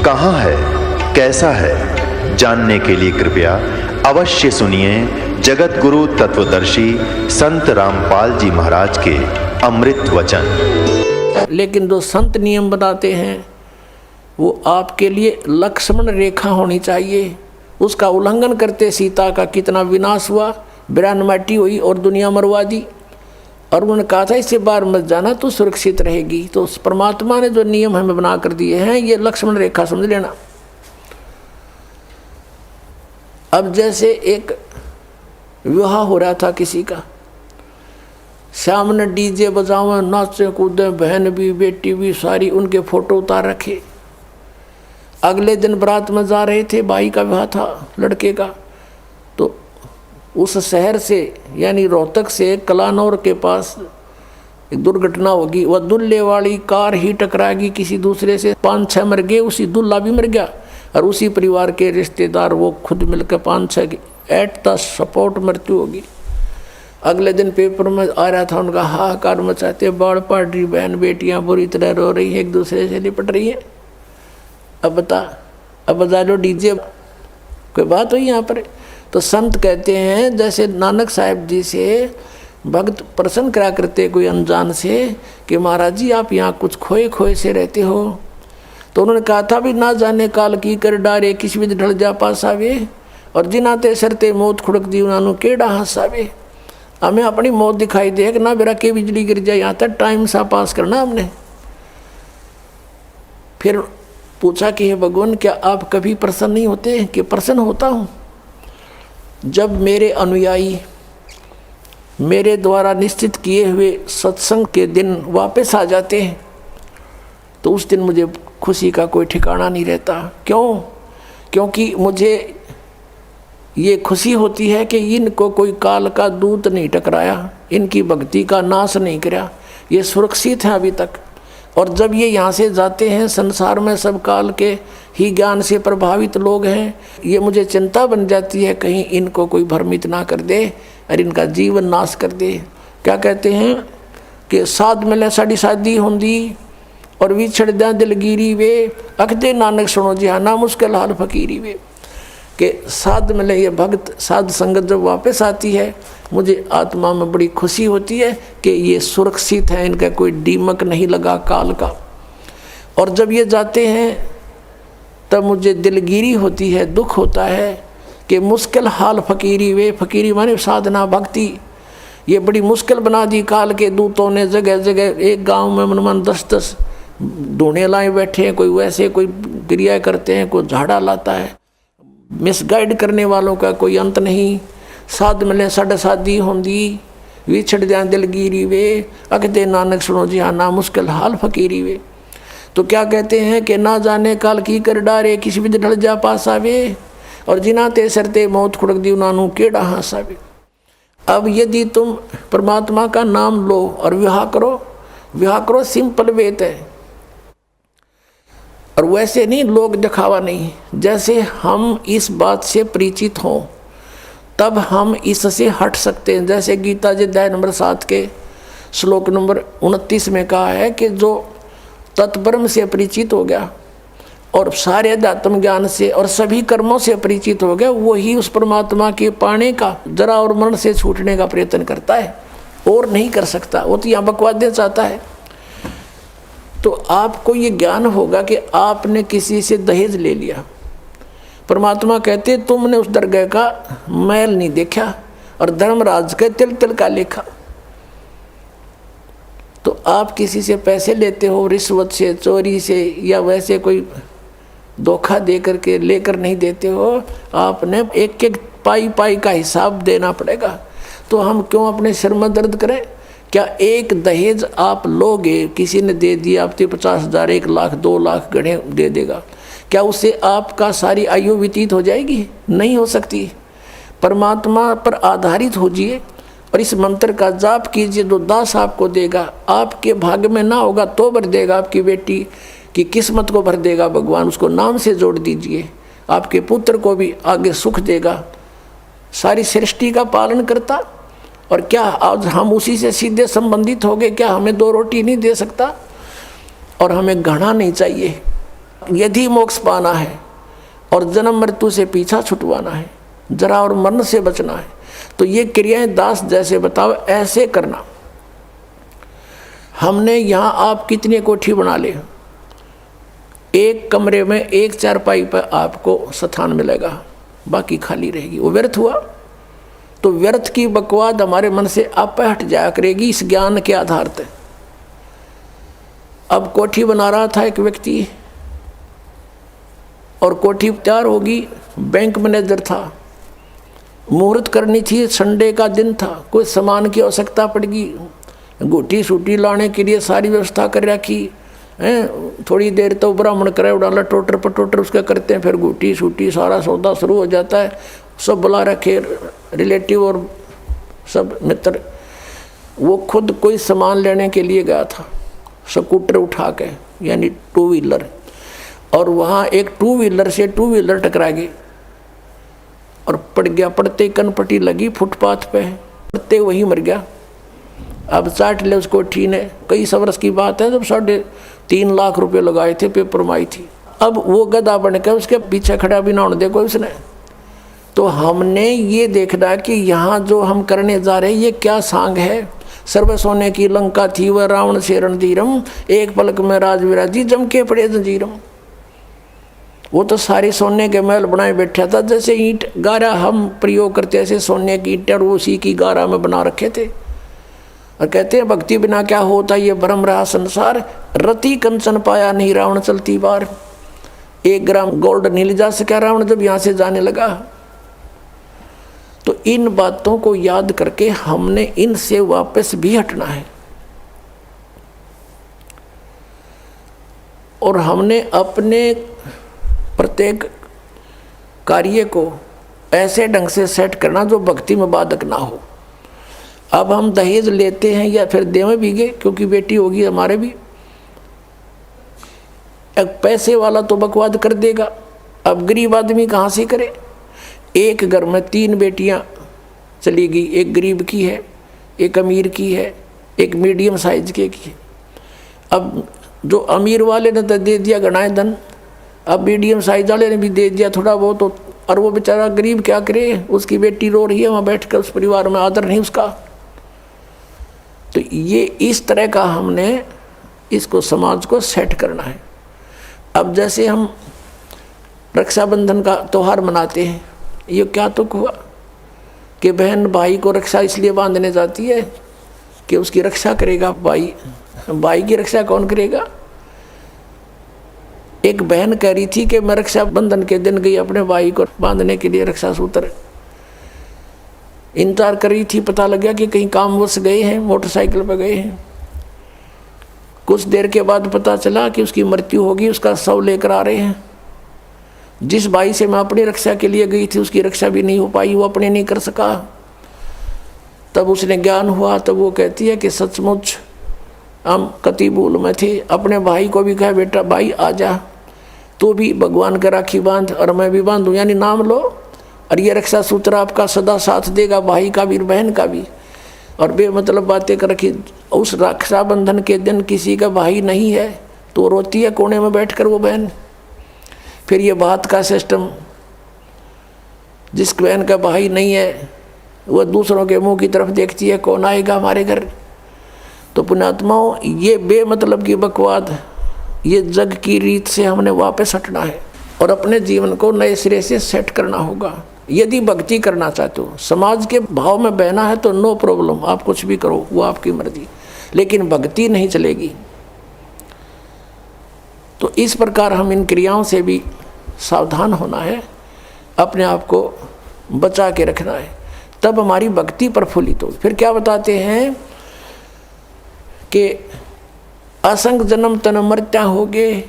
कहाँ है, कैसा है, जानने के लिए कृपया अवश्य सुनिए जगत गुरु तत्वदर्शी संत रामपाल जी महाराज के अमृत वचन। लेकिन जो संत नियम बताते हैं वो आपके लिए लक्ष्मण रेखा होनी चाहिए। उसका उल्लंघन करते सीता का कितना विनाश हुआ, बिरान माटी हुई और दुनिया मरवा दी। और उन्होंने कहा था इससे बाहर मत जाना तो सुरक्षित रहेगी। तो परमात्मा ने जो नियम हमें बना कर दिए हैं ये लक्ष्मण रेखा समझ लेना। अब जैसे एक विवाह हो रहा था किसी का, सामने डीजे बजावे, नाचे कूदे, बहन भी बेटी भी सारी, उनके फोटो उतार रखे। अगले दिन बारात में जा रहे थे, भाई का विवाह था लड़के का, तो उस शहर से यानी रोहतक से कलानौर के पास एक दुर्घटना होगी। वह दुल्हे वाली कार ही टकराएगी किसी दूसरे से, 5-6 मर गए, उसी दुल्हा भी मर गया और उसी परिवार के रिश्तेदार वो खुद मिलकर 5-6 एट द स्पॉट मृत्यु होगी। अगले दिन पेपर में आ रहा था उनका हाहाकार मचाते, बाढ़ पड़ रही, बहन बेटियां बुरी तरह रो रही है, एक दूसरे से लिपट रही है। अब बजा लो डीजे, कोई बात हुई यहाँ पर। तो संत कहते हैं जैसे नानक साहब जी से भक्त प्रसन्न करा करते कोई अनजान से कि महाराज जी आप यहाँ कुछ खोए खोए से रहते हो। तो उन्होंने कहा था भी ना जाने काल की कर डारे, किसी भी ढल जा पास आवे, और जिनाते सरते मौत खुड़क दी उन्होंने केड़ा हंसावे। हमें अपनी मौत दिखाई दे कि ना बेरा के बिजली गिर जाए, यहाँ तक टाइम सा पास करना हमने। फिर पूछा कि हे भगवान क्या आप कभी प्रसन्न नहीं होते? कि प्रसन्न होता हूँ जब मेरे अनुयायी मेरे द्वारा निश्चित किए हुए सत्संग के दिन वापस आ जाते हैं तो उस दिन मुझे खुशी का कोई ठिकाना नहीं रहता। क्यों? क्योंकि मुझे ये खुशी होती है कि इनको कोई काल का दूत नहीं टकराया, इनकी भक्ति का नाश नहीं किया, ये सुरक्षित हैं अभी तक। और जब ये यहाँ से जाते हैं, संसार में सब काल के ही ज्ञान से प्रभावित लोग हैं, ये मुझे चिंता बन जाती है कहीं इनको कोई भ्रमित ना कर दे और इनका जीवन नाश कर दे। क्या कहते हैं कि साध मिले साड़ी शादी होंदी और विछड़ दें दिलगिरी वे, अखदे नानक सुनो जी हाँ ना मुश्किल हाल फकीरी वे। कि साध मिले ये भक्त साध संगत जब वापस आती है मुझे आत्मा में बड़ी खुशी होती है कि ये सुरक्षित है, इनका कोई दीमक नहीं लगा काल का। और जब ये जाते हैं तब मुझे दिलगिरी होती है, दुख होता है कि मुश्किल हाल फकीरी वे, फकीरी माने साधना भक्ति, ये बड़ी मुश्किल बना दी काल के दूतों ने। जगह जगह एक गांव में मन 10-10 ढूंढे लाए बैठे हैं, कोई वैसे कोई क्रिया करते हैं, कोई झाड़ा लाता है, मिसगाइड करने वालों का कोई अंत नहीं। साध मिले साढ़े शादी होंदी विछड़ जाए दिलगिरी वे, अखदे नानक सुनो जी हाँ ना मुश्किल हाल फकीरी वे। तो क्या कहते हैं कि ना जाने काल की कर डारे, किसी भी ढल जा पास आवे, और जिनाते सरते मौत खुड़क दी उन्होंने केड़ा हंसावे। अब यदि तुम परमात्मा का नाम लो और विवाह करो सिंपल वेत है, और वैसे नहीं लोग दिखावा नहीं। जैसे हम इस बात से परिचित हों तब हम इससे हट सकते हैं। जैसे गीता जी अध्याय नंबर 7 के श्लोक नंबर 29 में कहा है कि जो तत्ब्रह्म से परिचित हो गया और सारे अध्यात्म ज्ञान से और सभी कर्मों से परिचित हो गया, वही उस परमात्मा के पाने का जरा और मरण से छूटने का प्रयत्न करता है, और नहीं कर सकता। वो तो यहाँ बकवाद चाहता है। तो आपको ये ज्ञान होगा कि आपने किसी से दहेज ले लिया, परमात्मा कहते तुमने उस दरगाह का मैल नहीं देखा और धर्मराज के तिल तिल का लेखा। तो आप किसी से पैसे लेते हो रिश्वत से, चोरी से, या वैसे कोई धोखा दे करके लेकर नहीं देते हो, आपने एक एक पाई पाई का हिसाब देना पड़ेगा। तो हम क्यों अपने सिर में दर्द करें? क्या एक दहेज आप लोगे, किसी ने दे दिया आपके 50,000, 1 लाख, 2 लाख गणे दे देगा, क्या उससे आपका सारी आयु व्यतीत हो जाएगी? नहीं हो सकती। परमात्मा पर आधारित होजिए और इस मंत्र का जाप कीजिए, जो दास आपको देगा। आपके भाग्य में ना होगा तो भर देगा, आपकी बेटी की किस्मत को भर देगा भगवान, उसको नाम से जोड़ दीजिए। आपके पुत्र को भी आगे सुख देगा। सारी सृष्टि का पालन करता, और क्या आज हम उसी से सीधे संबंधित हो गए? क्या हमें 2 रोटी नहीं दे सकता? और हमें घृणा नहीं चाहिए, यदि मोक्ष पाना है और जन्म मृत्यु से पीछा छुटवाना है, जरा और मरण से बचना है, तो ये क्रियाएं दास जैसे बताओ ऐसे करना। हमने यहाँ आप कितनी कोठी बना ले, एक कमरे में एक चारपाई पर आपको स्थान मिलेगा, बाकी खाली रहेगी, वो व्यर्थ हुआ। तो व्यर्थ की बकवाद हमारे मन से आप हट जाया करेगी इस ज्ञान के आधार पर। अब कोठी बना रहा था एक व्यक्ति और कोठी तैयार होगी, बैंक मैनेजर था, मुहूर्त करनी थी, संडे का दिन था, कोई सामान की आवश्यकता पड़गी, गोटी सूटी लाने के लिए सारी व्यवस्था कर रखी हैं। थोड़ी देर तो ब्राह्मण करे उड़ाला टोटर पर टोटर उसका करते हैं, फिर गोटी सूटी सारा सौदा शुरू हो जाता है, सब बुला रखे रिलेटिव और सब मित्र। वो खुद कोई सामान लेने के लिए गया था स्कूटर उठा के, यानी टू व्हीलर, और वहाँ एक टू व्हीलर से टू व्हीलर टकरा गई और पड़ गया। पड़ते कनपट्टी लगी फुटपाथ पे, पड़ते वही मर गया। अब चाट ले उसको ठी ने, कई वर्ष की बात है, जब 3.5 लाख रुपए लगाए थे, पेपर में आई थी। अब वो गधा बन के उसके पीछे खड़ा भी ना होने देखो उसने। तो हमने ये देखना कि यहाँ जो हम करने जा रहे हैं ये क्या सांग है। सर्व सोने की लंका थी वह रावण से रणधीरम, एक पलक में राज विराजी जम के पड़े जंजीरम। वो तो सारे सोने के महल बनाए बैठा था, जैसे ईंट गारा हम प्रयोग करते ऐसे सोने की ईंट और उसी की गारा में बना रखे थे। और कहते हैं भक्ति बिना क्या होता ये भ्रम रहा संसार, रति कंचन पाया नहीं रावण चलती बार। 1 ग्राम गोल्ड नहीं ले जा सका रावण जब यहाँ से जाने लगा। तो इन बातों को याद करके हमने इनसे वापस भी हटना है और हमने अपने प्रत्येक कार्य को ऐसे ढंग से सेट करना जो भक्ति में बाधक ना हो। अब हम दहेज लेते हैं या फिर देवे भीगे, क्योंकि बेटी होगी हमारे भी, एक पैसे वाला तो बकवाद कर देगा, अब गरीब आदमी कहाँ से करे। एक घर में 3 बेटियां चली गई, एक गरीब की है, एक अमीर की है, एक मीडियम साइज की है। अब जो अमीर वाले ने तो दे दिया घना धन, अब मीडियम साइज वाले ने भी दे दिया थोड़ा बहुत, और वो बेचारा गरीब क्या करे, उसकी बेटी रो रही है वहाँ बैठ कर, उस परिवार में आदर नहीं उसका। तो ये इस तरह का हमने इसको समाज को सेट करना है। अब जैसे हम रक्षाबंधन का त्यौहार मनाते हैं, ये क्या तुक हुआ कि बहन भाई को रक्षा इसलिए बांधने जाती है कि उसकी रक्षा करेगा भाई। भाई की रक्षा कौन करेगा। एक बहन कह रही थी कि मैं रक्षाबंधन के दिन गई अपने भाई को बांधने के लिए रक्षा सूत्र, इंतजार कर रही थी, पता लग गया कि कहीं कामवश गए हैं, मोटरसाइकिल पर गए हैं। कुछ देर के बाद पता चला कि उसकी मृत्यु होगी, उसका शव लेकर आ रहे हैं। जिस भाई से मैं अपनी रक्षा के लिए गई थी उसकी रक्षा भी नहीं हो पाई, वो अपने नहीं कर सका। तब उसने ज्ञान हुआ, तब वो कहती है कि सचमुच हम कति भूल में थे। अपने भाई को भी कहा बेटा भाई आ जा, तू भी भगवान का राखी बांध और मैं भी बांधूँ, यानी नाम लो, और ये रक्षा सूत्र आपका सदा साथ देगा, भाई का भी बहन का भी। और बेमतलब बातें कर रखी। उस रक्षाबंधन के दिन किसी का भाई नहीं है तो रोती है कोने में बैठकर वो बहन। फिर ये बात का सिस्टम, जिस बहन का भाई नहीं है वह दूसरों के मुंह की तरफ देखती है, कौन आएगा हमारे घर। तो पुण्यात्माओं, ये बेमतलब की बकवाद, ये जग की रीत से हमने वापस हटना है और अपने जीवन को नए सिरे से सेट करना होगा। यदि भक्ति करना चाहते हो, समाज के भाव में बहना है तो नो प्रॉब्लम, आप कुछ भी करो, वो आपकी मर्जी, लेकिन भक्ति नहीं चलेगी। तो इस प्रकार हम इन क्रियाओं से भी सावधान होना है, अपने आप को बचा के रखना है, तब हमारी भक्ति प्रफुल्लित हो। फिर क्या बताते हैं कि असंग जन्म तन मरत्या हो गए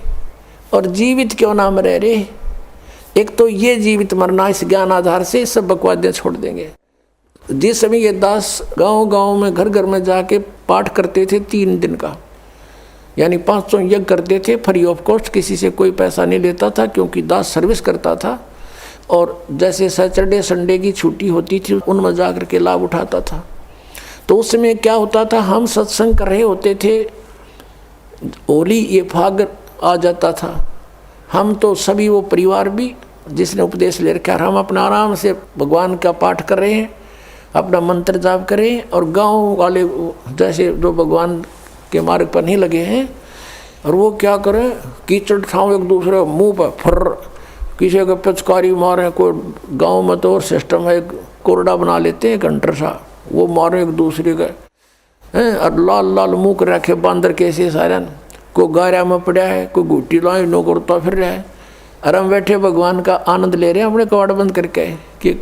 और जीवित क्यों ना मरे रे। एक तो ये जीवित मरना, इस ज्ञान आधार से सब बकवादें छोड़ देंगे। जिस समय ये दास गांव गांव में घर घर में जाके पाठ करते थे 3 दिन का, यानी 500 यज्ञ करते थे फ्री ऑफ कॉस्ट, किसी से कोई पैसा नहीं लेता था, क्योंकि दास सर्विस करता था। और जैसे सैटरडे संडे की छुट्टी होती थी उनमें जा कर के लाभ उठाता था। तो उस समय क्या होता था, हम सत्संग कर रहे होते थे, होली ये फाग आ जाता था, हम तो सभी, वो परिवार भी जिसने उपदेश ले रखा है, हम अपना आराम से भगवान का पाठ कर रहे हैं, अपना मंत्र जाप करें, और गांव वाले जैसे जो भगवान के मार्ग पर नहीं लगे हैं, और वो क्या करें, कीचड़ ठाव एक दूसरे मुंह पर फर, किसी का पिचकारी मारे। कोई गांव में तो और सिस्टम है, कोरडा बना लेते हैं घंटर सा, वो मारे एक दूसरे का हैं, और लाल लाल मुँह कर रखे बांदर कैसे सारन, कोई गारा में पड़ा है, कोई घुट्टी लाई नो करता फिर रहा है, और हम बैठे भगवान का आनंद ले रहे हैं अपने कवाड़ बंद करके कि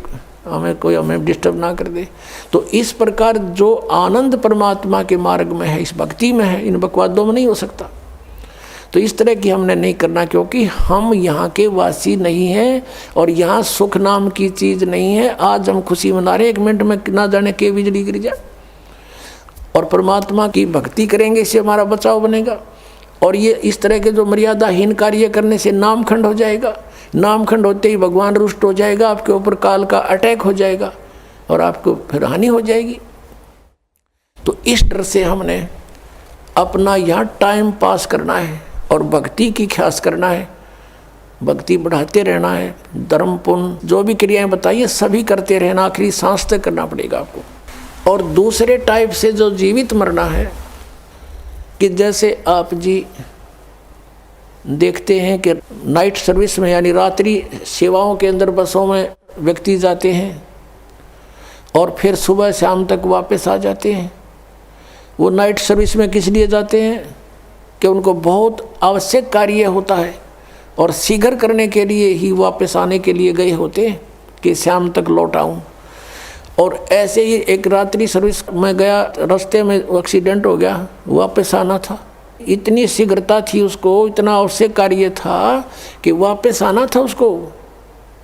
हमें डिस्टर्ब ना कर दे। तो इस प्रकार जो आनंद परमात्मा के मार्ग में है, इस भक्ति में है, इन बकवादों में नहीं हो सकता। तो इस तरह की हमने नहीं करना, क्योंकि हम यहाँ के वासी नहीं हैं और यहाँ सुख नाम की चीज़ नहीं है। आज हम खुशी मना रहे, 1 मिनट में ना जाने के बिजली गिर जाए, और परमात्मा की भक्ति करेंगे, इससे हमारा बचाव बनेगा। और ये इस तरह के जो मर्यादाहीन कार्य करने से नामखंड हो जाएगा, नामखंड होते ही भगवान रुष्ट हो जाएगा, आपके ऊपर काल का अटैक हो जाएगा और आपको फिर हानि हो जाएगी। तो इस डर से हमने अपना यहाँ टाइम पास करना है और भक्ति की ख्यास करना है, भक्ति बढ़ाते रहना है, धर्म पुण्य जो भी क्रियाएं बताइए सभी करते रहना, आखिरी सांस तक करना पड़ेगा आपको। और दूसरे टाइप से जो जीवित मरना है, कि जैसे आप जी देखते हैं कि नाइट सर्विस में यानी रात्रि सेवाओं के अंदर बसों में व्यक्ति जाते हैं और फिर सुबह शाम तक वापस आ जाते हैं। वो नाइट सर्विस में किस लिए जाते हैं कि उनको बहुत आवश्यक कार्य होता है और शीघ्र करने के लिए ही वापस आने के लिए गए होते हैं कि शाम तक लौट आऊँ। और ऐसे ही एक रात्रि सर्विस में गया, रास्ते में एक्सीडेंट हो गया, वापस आना था, इतनी शीघ्रता थी उसको, इतना आवश्यक कार्य था कि वापस आना था उसको,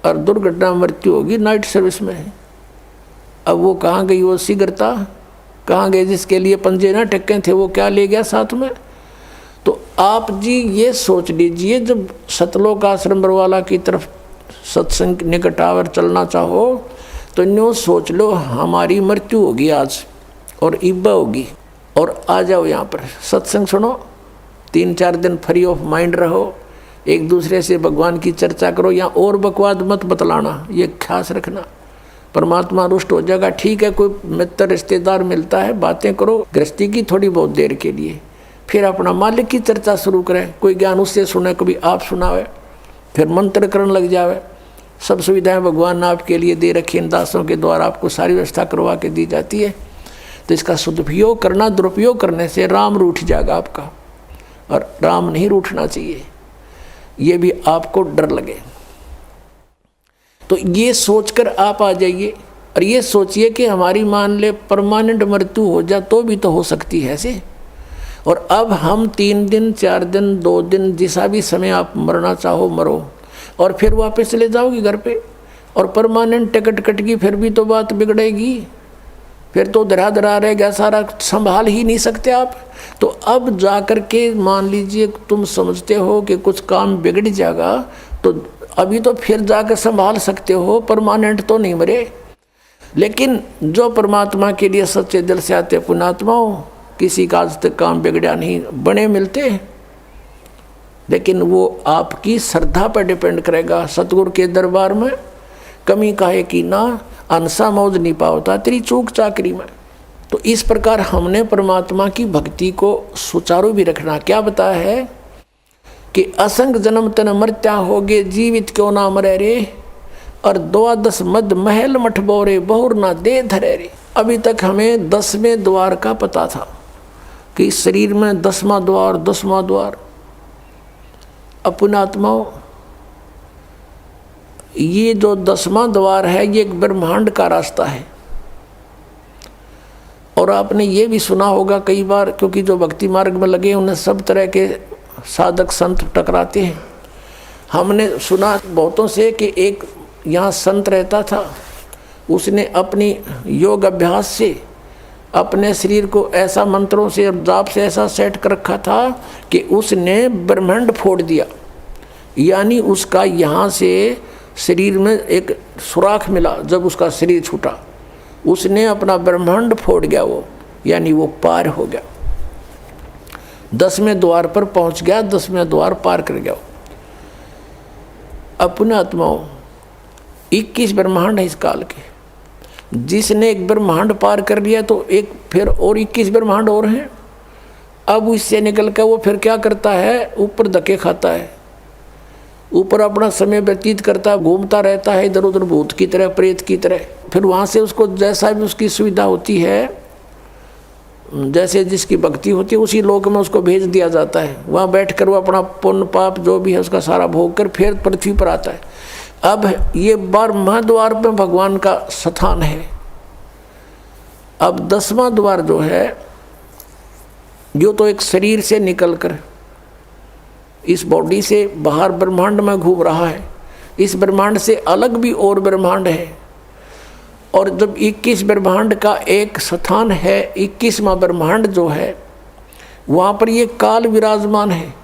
और दुर्घटना मृत्यु होगी नाइट सर्विस में। अब वो कहाँ गई वो शीघ्रता, कहाँ गए जिसके लिए पंजे ना टक्के थे, वो क्या ले गया साथ में। तो आप जी ये सोच लीजिए, जब सतलोक आश्रम बरवाला की तरफ सत्संग निकट आवर चलना चाहो तो न्यू सोच लो हमारी मृत्यु होगी आज और इब्बा होगी, और आ जाओ यहाँ पर सत्संग सुनो, 3-4 दिन फ्री ऑफ माइंड रहो, एक दूसरे से भगवान की चर्चा करो, यहाँ और बकवाद मत बतलाना, ये ख्यास रखना, परमात्मा रुष्ट हो जाएगा। ठीक है, कोई मित्र रिश्तेदार मिलता है, बातें करो गृहस्थी की थोड़ी बहुत देर के लिए, फिर अपना मालिक की चर्चा शुरू करें, कोई ज्ञान उससे सुने, कभी आप सुनावे, फिर मंत्र करने लग जावे। सब सुविधाएं भगवान ने आपके लिए दे रखी, इन दासों के द्वारा आपको सारी व्यवस्था करवा के दी जाती है। तो इसका सदुपयोग करना, दुरुपयोग करने से राम रूठ जाएगा आपका, और राम नहीं रूठना चाहिए, ये भी आपको डर लगे। तो ये सोचकर आप आ जाइए और ये सोचिए कि हमारी मान ले परमानेंट मृत्यु हो जाए तो भी तो हो सकती है ऐसे। और अब हम 3 दिन 4 दिन 2 दिन जिसा भी समय आप मरना चाहो मरो, और फिर वापस चले जाओगे घर पे, और परमानेंट टिकट कटेगी, फिर भी तो बात बिगड़ेगी, फिर तो धरा धरा रहेगा, सारा संभाल ही नहीं सकते आप। तो अब जा कर के मान लीजिए तुम समझते हो कि कुछ काम बिगड़ जाएगा, तो अभी तो फिर जाकर संभाल सकते हो, परमानेंट तो नहीं मरे। लेकिन जो परमात्मा के लिए सच्चे दिल से आते पुण्यात्माओं, किसी का आज तक काम बिगड़ा नहीं, बने मिलते हैं, लेकिन वो आपकी श्रद्धा पर डिपेंड करेगा। सतगुरु के दरबार में कमी काहे की ना, अनसा मौज नहीं पावता तेरी चूक चाकरी में। तो इस प्रकार हमने परमात्मा की भक्ति को सुचारू भी रखना। क्या बताया है कि असंग जन्म तन मर्त्या होगे, जीवित क्यों ना मरे रे, और 12 मद महल मठ बोरे, बहुर ना दे धरे रे। अभी तक हमें 10वें द्वार का पता था कि शरीर में 10वां द्वार 10वां द्वार। पुण्यात्माओं, ये जो 10वां द्वार है ये एक ब्रह्मांड का रास्ता है। और आपने ये भी सुना होगा कई बार, क्योंकि जो भक्ति मार्ग में लगे उन्हें सब तरह के साधक संत टकराते हैं। हमने सुना बहुतों से कि एक यहाँ संत रहता था, उसने अपनी योग अभ्यास से अपने शरीर को ऐसा मंत्रों से और जाप से ऐसा सेट कर रखा था कि उसने ब्रह्मांड फोड़ दिया। यानी उसका यहाँ से शरीर में एक सुराख मिला, जब उसका शरीर छूटा उसने अपना ब्रह्मांड फोड़ गया वो, यानी वो पार हो गया, 10वें द्वार पर पहुँच गया, 10वें द्वार पार कर गया। अपने आत्माओं 21 ब्रह्मांड है इस काल के। जिसने एक ब्रह्मांड पार कर लिया तो एक फिर और 21 ब्रह्मांड और हैं। अब इससे निकल कर वो फिर क्या करता है, ऊपर धक्के खाता है, ऊपर अपना समय व्यतीत करता है, घूमता रहता है इधर उधर भूत की तरह, प्रेत की तरह। फिर वहाँ से उसको जैसा भी उसकी सुविधा होती है, जैसे जिसकी भक्ति होती है, उसी लोक में उसको भेज दिया जाता है। वहाँ बैठकर वो अपना पुण्य पाप जो भी है उसका सारा भोग कर फिर पृथ्वी पर आता है। अब ये 12वां द्वार में भगवान का स्थान है। अब 10वां द्वार जो है, जो तो एक शरीर से निकलकर इस बॉडी से बाहर ब्रह्मांड में घूम रहा है। इस ब्रह्मांड से अलग भी और ब्रह्मांड है, और जब 21 ब्रह्मांड का एक स्थान है, 21वां ब्रह्मांड जो है, वहाँ पर ये काल विराजमान है।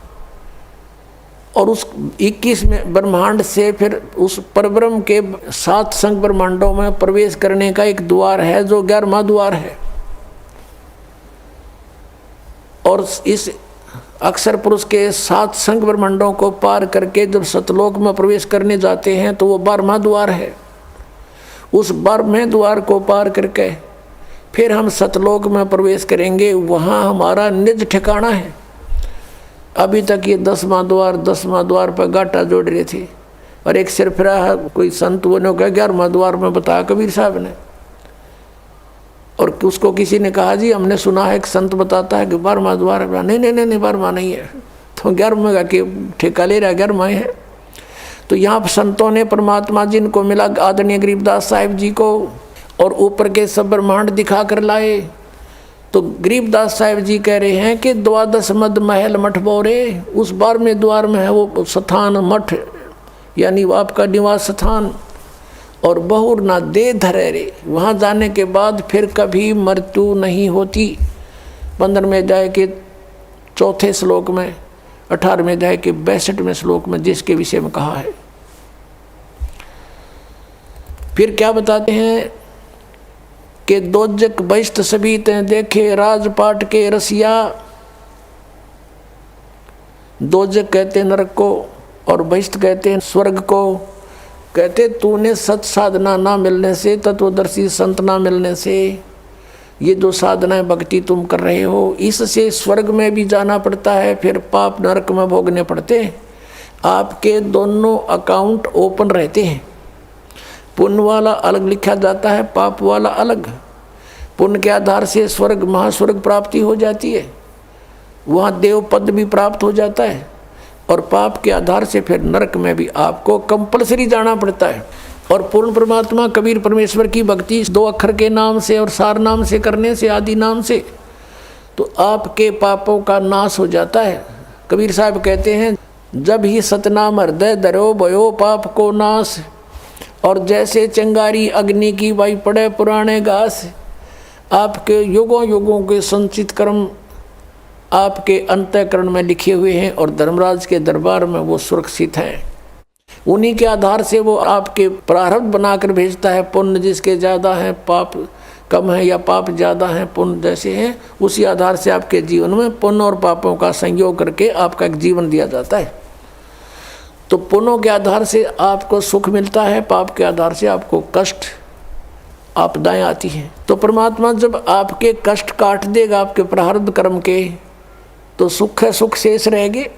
और उस 21 में ब्रह्मांड से फिर उस परब्रह्म के 7 संग ब्रह्मांडों में प्रवेश करने का एक द्वार है जो 11वां द्वार है। और इस अक्षर पुरुष के 7 संग ब्रह्मांडों को पार करके जब सतलोक में प्रवेश करने जाते हैं तो वो 12वां द्वार है। उस 12वें द्वार को पार करके फिर हम सतलोक में प्रवेश करेंगे, वहाँ हमारा निज ठिकाना है। अभी तक ये 10वां द्वार पर गाटा जोड़ रहे थे, और एक सिरफिरा है कोई संत वो ने कहा 11वां द्वार में बताया कबीर साहब ने। और उसको किसी ने कहा जी हमने सुना है एक संत बताता है कि 12वां द्वार है। नहीं 12वां नहीं है, तो 11वां का कि ठेका ले रहा है, 11वां है। तो यहाँ संतों ने परमात्मा जिनको मिला आदरणीय गरीबदास साहिब जी को, और ऊपर के सब ब्रह्मांड दिखा कर लाए। तो गरीबदास साहिब जी कह रहे हैं कि 12 मद महल मठ बोरे, उस 12वें द्वार में है वो स्थान मठ, यानी वो आपका निवास स्थान। और बहुर ना दे धरे रे, वहाँ जाने के बाद फिर कभी मृत्यु नहीं होती। 15वें अध्याय के 4थे श्लोक में, 18वें अध्याय के 62वें श्लोक में जिसके विषय में कहा है। फिर क्या बताते हैं कि दोजक बहिष्ट सभी तें देखे राजपाट के रसिया। दोजक कहते हैं नरक को, और बहिष्ट कहते हैं स्वर्ग को। कहते तूने सत साधना ना मिलने से, तत्वदर्शी संत ना मिलने से, ये जो साधनाएं भक्ति तुम कर रहे हो, इससे स्वर्ग में भी जाना पड़ता है, फिर पाप नरक में भोगने पड़ते हैं। आपके दोनों अकाउंट ओपन रहते हैं। पुण्य वाला अलग लिखा जाता है, पाप वाला अलग। पुण्य के आधार से स्वर्ग महास्वर्ग प्राप्ति हो जाती है, वहाँ देव पद भी प्राप्त हो जाता है। और पाप के आधार से फिर नरक में भी आपको कंपलसरी जाना पड़ता है। और पूर्ण परमात्मा कबीर परमेश्वर की भक्ति 2 अक्षर के नाम से और सार नाम से करने से, आदि नाम से, तो आपके पापों का नाश हो जाता है। कबीर साहब कहते हैं जब ही सतनाम हृदय धरो भयो पाप को नाश। और जैसे चिंगारी अग्नि की वाई पड़े पुराने घास, आपके युगों युगों के संचित कर्म आपके अंतःकरण में लिखे हुए हैं, और धर्मराज के दरबार में वो सुरक्षित हैं। उन्हीं के आधार से वो आपके प्रारब्ध बनाकर भेजता है। पुण्य जिसके ज़्यादा हैं, पाप कम है, या पाप ज़्यादा हैं पुण्य जैसे हैं, उसी आधार से आपके जीवन में पुण्य और पापों का संयोग करके आपका एक जीवन दिया जाता है। तो पुण्यों के आधार से आपको सुख मिलता है, पाप के आधार से आपको कष्ट आपदाएं आती हैं। तो परमात्मा जब आपके कष्ट काट देगा आपके प्रारब्ध कर्म के, तो सुख है, सुख शेष रहेंगे,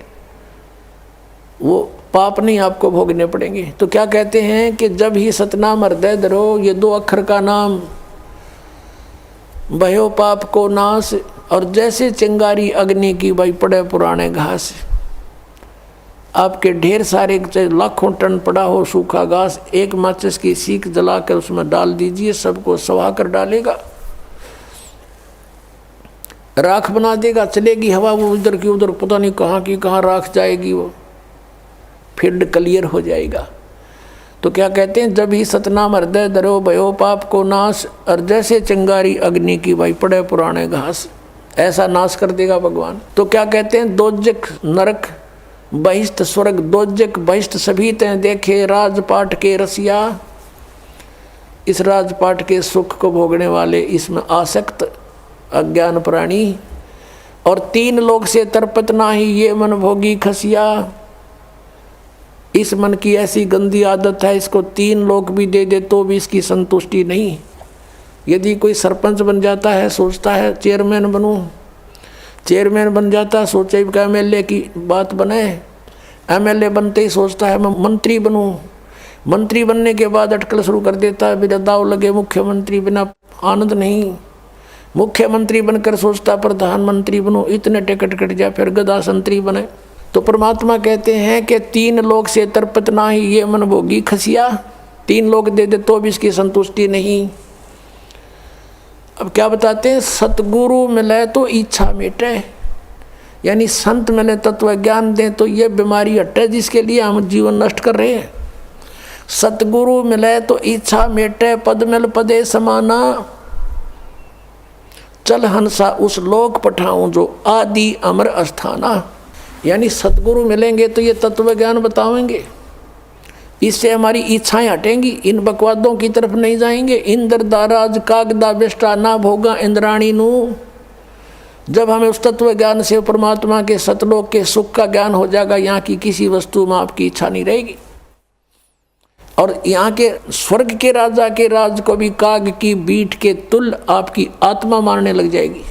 वो पाप नहीं आपको भोगने पड़ेंगे। तो क्या कहते हैं कि जब ही सतनाम हृदय धरो, ये 2 अक्षर का नाम, भयो पाप को नाश। और जैसे चिंगारी अग्नि की भाई पड़े पुराने घास, आपके ढेर सारे लाखों टन पड़ा हो सूखा घास, एक माचिस की सीख जलाकर उसमें डाल दीजिए, सबको सवा कर डालेगा, राख बना देगा। चलेगी हवा वो उधर की उधर, पता नहीं कहाँ की कहाँ राख जाएगी, वो फील्ड क्लियर हो जाएगा। तो क्या कहते हैं जब ही सतनाम हृदय धरो भयो पाप को नाश। और जैसे चिंगारी अग्नि की भाई पड़े पुराने घास, ऐसा नाश कर देगा भगवान। तो क्या कहते हैं दोजक नरक बहिष्ट स्वर्ग, दोजक बहिष्ट सभी तें देखे राजपाट के रसिया। इस राजपाट के सुख को भोगने वाले, इसमें आसक्त अज्ञान प्राणी। और 3 लोग से तरपत नाही, ये मन भोगी खसिया। इस मन की ऐसी गंदी आदत है, इसको 3 लोग भी दे दे तो भी इसकी संतुष्टि नहीं। यदि कोई सरपंच बन जाता है, सोचता है चेयरमैन बनूं, चेयरमैन बन जाता है, सोचे कि एमएलए की बात बने, एमएलए बनते ही सोचता है मैं मंत्री बनूं, मंत्री बनने के बाद अटकल शुरू कर देता है, बिना दाव लगे मुख्यमंत्री, बिना आनंद नहीं। मुख्यमंत्री बनकर सोचता प्रधानमंत्री बनूं, इतने टिकट कट जाए, फिर गदा संतरी बने। तो परमात्मा कहते हैं कि 3 लोग से तर्पत ना ही ये मन भोगी खसिया, 3 लोग दे दे तो भी इसकी संतुष्टि नहीं। अब क्या बताते हैं, सतगुरु मिले तो इच्छा मिटे, यानी संत मिले तत्व ज्ञान दें तो ये बीमारी हटे जिसके लिए हम जीवन नष्ट कर रहे हैं। सतगुरु मिले तो इच्छा मिटे, पद मिल पदे समाना, चल हंसा उस लोक पठाऊं जो आदि अमर अस्थाना। यानी सतगुरु मिलेंगे तो ये तत्व ज्ञान बताएंगे, इससे हमारी इच्छाएं हटेंगी, इन बकवादों की तरफ नहीं जाएंगे। इंद्र दाराज कागदा बेष्टा ना भोगा इंद्राणी नू। जब हमें उस तत्व ज्ञान से परमात्मा के सतलोक के सुख का ज्ञान हो जाएगा, यहाँ की किसी वस्तु में आपकी इच्छा नहीं रहेगी। और यहाँ के स्वर्ग के राजा के राज को भी काग की बीट के तुल्य आपकी आत्मा मारने लग जाएगी।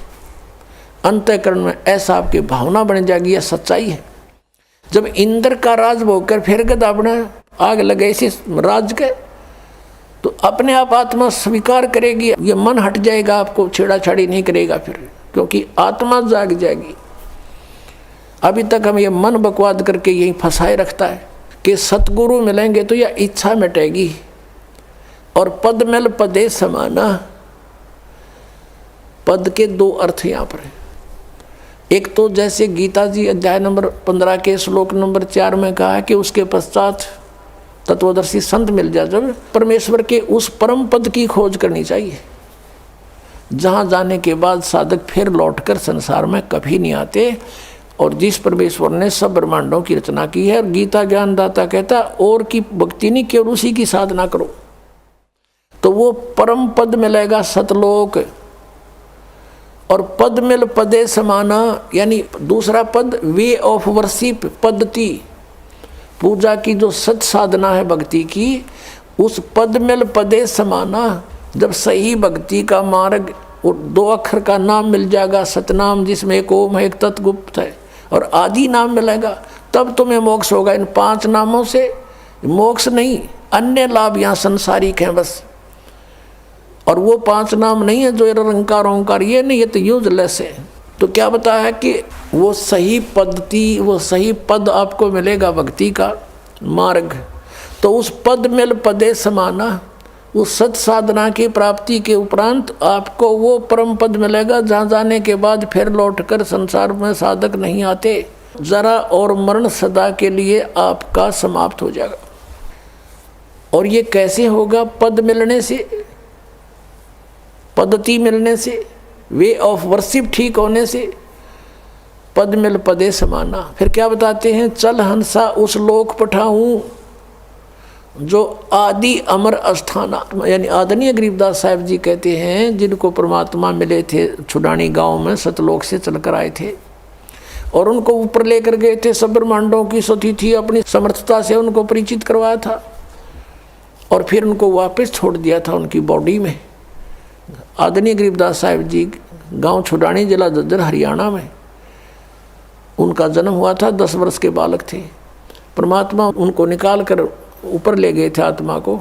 अंतःकरण में ऐसा आपकी भावना बन जाएगी, यह सच्चाई है। जब इंद्र का राज भोगकर फिर गदा बना आग लगे इसे राज के, तो अपने आप आत्मा स्वीकार करेगी, ये मन हट जाएगा, आपको छेड़ाछाड़ी नहीं करेगा फिर, क्योंकि आत्मा जाग जाएगी। अभी तक हम ये मन बकवाद करके यही फंसाए रखता है कि सतगुरु मिलेंगे तो यह इच्छा मिटेगी। और पद मिल पदे समाना, पद के 2 अर्थ यहाँ पर है। एक तो जैसे गीता जी अध्याय नंबर 15 के श्लोक नंबर 4 में कहा है कि उसके पश्चात तत्वदर्शी संत मिल जाए, जब परमेश्वर के उस परम पद की खोज करनी चाहिए, जहाँ जाने के बाद साधक फिर लौटकर संसार में कभी नहीं आते। और जिस परमेश्वर ने सब ब्रह्मांडों की रचना की है, और गीता ज्ञानदाता कहता और की भक्ति नहीं केवल उसी की साधना करो, तो वो परम पद मिलेगा सतलोक। और पद मिल पदे समाना, यानी दूसरा पद वे ऑफ वर्शिप, पद्धति पूजा की जो सत साधना है भक्ति की, उस पद मिल पदे समाना। जब सही भक्ति का मार्ग और 2 अक्षर का नाम मिल जाएगा, सतनाम जिसमें एक ओम है, एक तत्गुप्त है, और आदि नाम मिलेगा, तब तुम्हें मोक्ष होगा। इन 5 नामों से मोक्ष नहीं, अन्य लाभ यहाँ संसारिक हैं बस। और वो 5 नाम नहीं है जो निरंकार ओंकार, ये नहीं, ये तो यूजलेस है। तो क्या बताया कि वो सही पद्धति, वो सही पद आपको मिलेगा भक्ति का मार्ग। तो उस पद मिल पदे समाना, उस सत साधना की प्राप्ति के उपरांत आपको वो परम पद मिलेगा, जहाँ जाने के बाद फिर लौटकर संसार में साधक नहीं आते। जरा और मरण सदा के लिए आपका समाप्त हो जाएगा। और ये कैसे होगा? पद मिलने से, पद्धति मिलने से, वे ऑफ वर्शिप ठीक होने से। पद मिल पदे समाना। फिर क्या बताते हैं? चल हंसा उस लोक पठाऊं जो आदि अमर अस्थाना। यानी आदरणीय गरीबदास साहब जी कहते हैं, जिनको परमात्मा मिले थे छुडानी गांव में, सतलोक से चलकर आए थे और उनको ऊपर लेकर गए थे, सब ब्रह्मांडों की सती थी, अपनी समर्थता से उनको परिचित करवाया था और फिर उनको वापस छोड़ दिया था उनकी बॉडी में। आदरणीय गरीबदास साहब जी गांव छुडानी, जिला झज्जर, हरियाणा में उनका जन्म हुआ था। 10 वर्ष के बालक थे। परमात्मा उनको निकाल कर ऊपर ले गए थे, आत्मा को,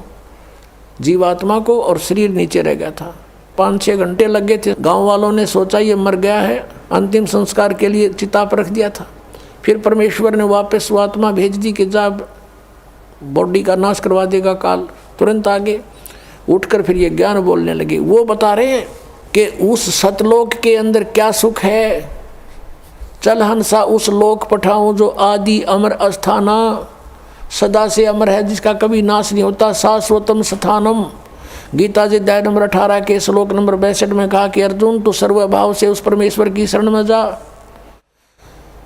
जीवात्मा को, और शरीर नीचे रह गया था। 5-6 घंटे लग गए थे। गांव वालों ने सोचा ये मर गया है, अंतिम संस्कार के लिए चिता पर रख दिया था। फिर परमेश्वर ने वापस वो आत्मा भेज दी कि जा बॉडी का नाश करवा देगा काल। तुरंत आगे उठकर फिर ये ज्ञान बोलने लगे। वो बता रहे हैं कि उस सतलोक के अंदर क्या सुख है। चल हंसा उस लोक पठाऊं जो आदि अमर अस्थाना, सदा से अमर है, जिसका कभी नाश नहीं होता। शाश्वतम स्थानम। गीता जी अध्याय नंबर 18 के श्लोक नंबर 62 में कहा कि अर्जुन तू सर्वभाव से उस परमेश्वर की शरण में जा।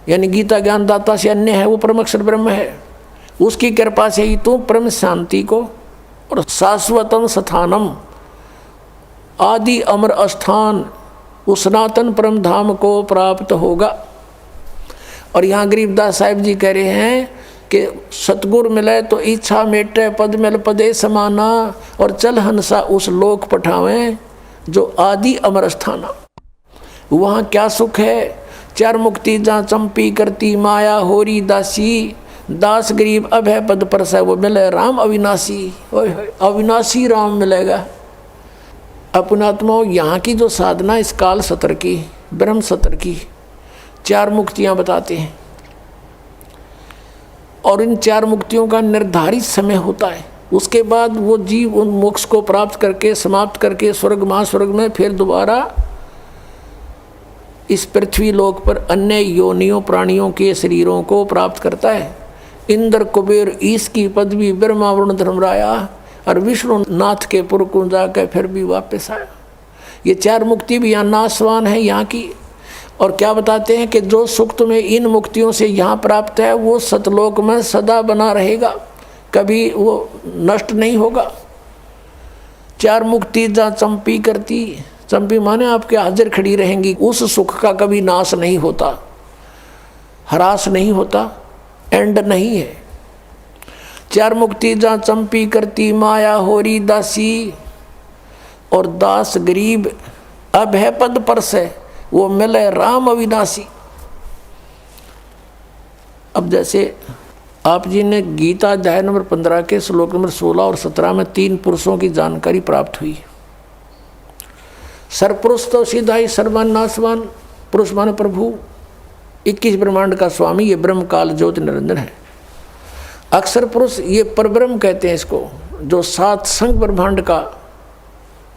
यानी गीता ज्ञानदाता से अन्य है, वो परम अक्षर ब्रह्म है। उसकी कृपा से ही तू परम शांति को और शाश्वतम स्थानम, आदि अमर अस्थान, उस सनातन परम धाम को प्राप्त होगा। और यहाँ गरीबदास साहिब जी कह रहे हैं कि सतगुर मिले तो इच्छा मेटे, पद मिल पदे समाना, और चल हंसा उस लोक पठावें जो आदि अमर स्थाना। वहाँ क्या सुख है? चार मुक्ति जहाँ चंपी करती माया होरी दासी, दास गरीब अब है पद पर से वो मिले राम अविनाशी। अविनाशी राम मिलेगा। अपनात्मा यहाँ की जो साधना इस काल सत्र की, ब्रह्म सत्र की चार मुक्तियाँ बताते हैं, और इन चार मुक्तियों का निर्धारित समय होता है। उसके बाद वो जीव उन मोक्ष को प्राप्त करके समाप्त करके स्वर्ग महास्वर्ग में फिर दोबारा इस पृथ्वी लोक पर अन्य योनियों प्राणियों के शरीरों को प्राप्त करता है। इंद्र कुबेर ईश की पदवी, ब्रह्मा वरुण धर्मराया और विष्णु नाथ के पुर को जाकर फिर भी वापस आया। ये चार मुक्ति भी यहाँ नाशवान है यहाँ की। और क्या बताते हैं कि जो सुख तुम्हें इन मुक्तियों से यहाँ प्राप्त है वो सतलोक में सदा बना रहेगा, कभी वो नष्ट नहीं होगा। चार मुक्ति जहाँ चंपी करती, चंपी माने आपके हाजिर खड़ी रहेंगी, उस सुख का कभी नाश नहीं होता, ह्रास नहीं होता, एंड नहीं है। चार मुक्ति जहाँ चंपी करती माया होरी दासी, और दास गरीब अब है पद पर से वो मिले राम अविनाशी। अब जैसे आप जी ने गीता अध्याय नंबर 15 के श्लोक नंबर 16 और 17 में 3 पुरुषों की जानकारी प्राप्त हुई। सरपुरुष तो सीधा ही सर्वान नाशवान, पुरुष माने प्रभु, 21 ब्रह्मांड का स्वामी, ये ब्रह्म काल ज्योति निरंजन है। अक्षर पुरुष ये परब्रह्म कहते हैं इसको, जो 7 संग ब्रह्मांड का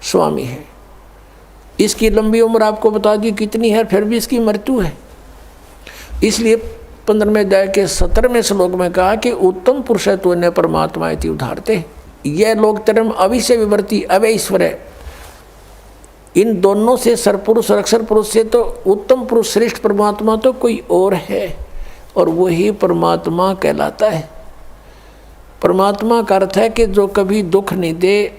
स्वामी है। इसकी लंबी उम्र आपको बता दी कितनी है, फिर भी इसकी मृत्यु है। इसलिए 15वें अध्याय के 17वें श्लोक में कहा कि उत्तम पुरुष है तो अन्य परमात्मा इति उदाहरते। यह लोग term अविषय विवर्ती अवय ईश्वर है। इन दोनों से सरपुरुष और अक्षर पुरुष से तो उत्तम पुरुष श्रेष्ठ परमात्मा तो कोई और है, और वही परमात्मा कहलाता है। परमात्मा का अर्थ है कि जो कभी दुख नहीं दे,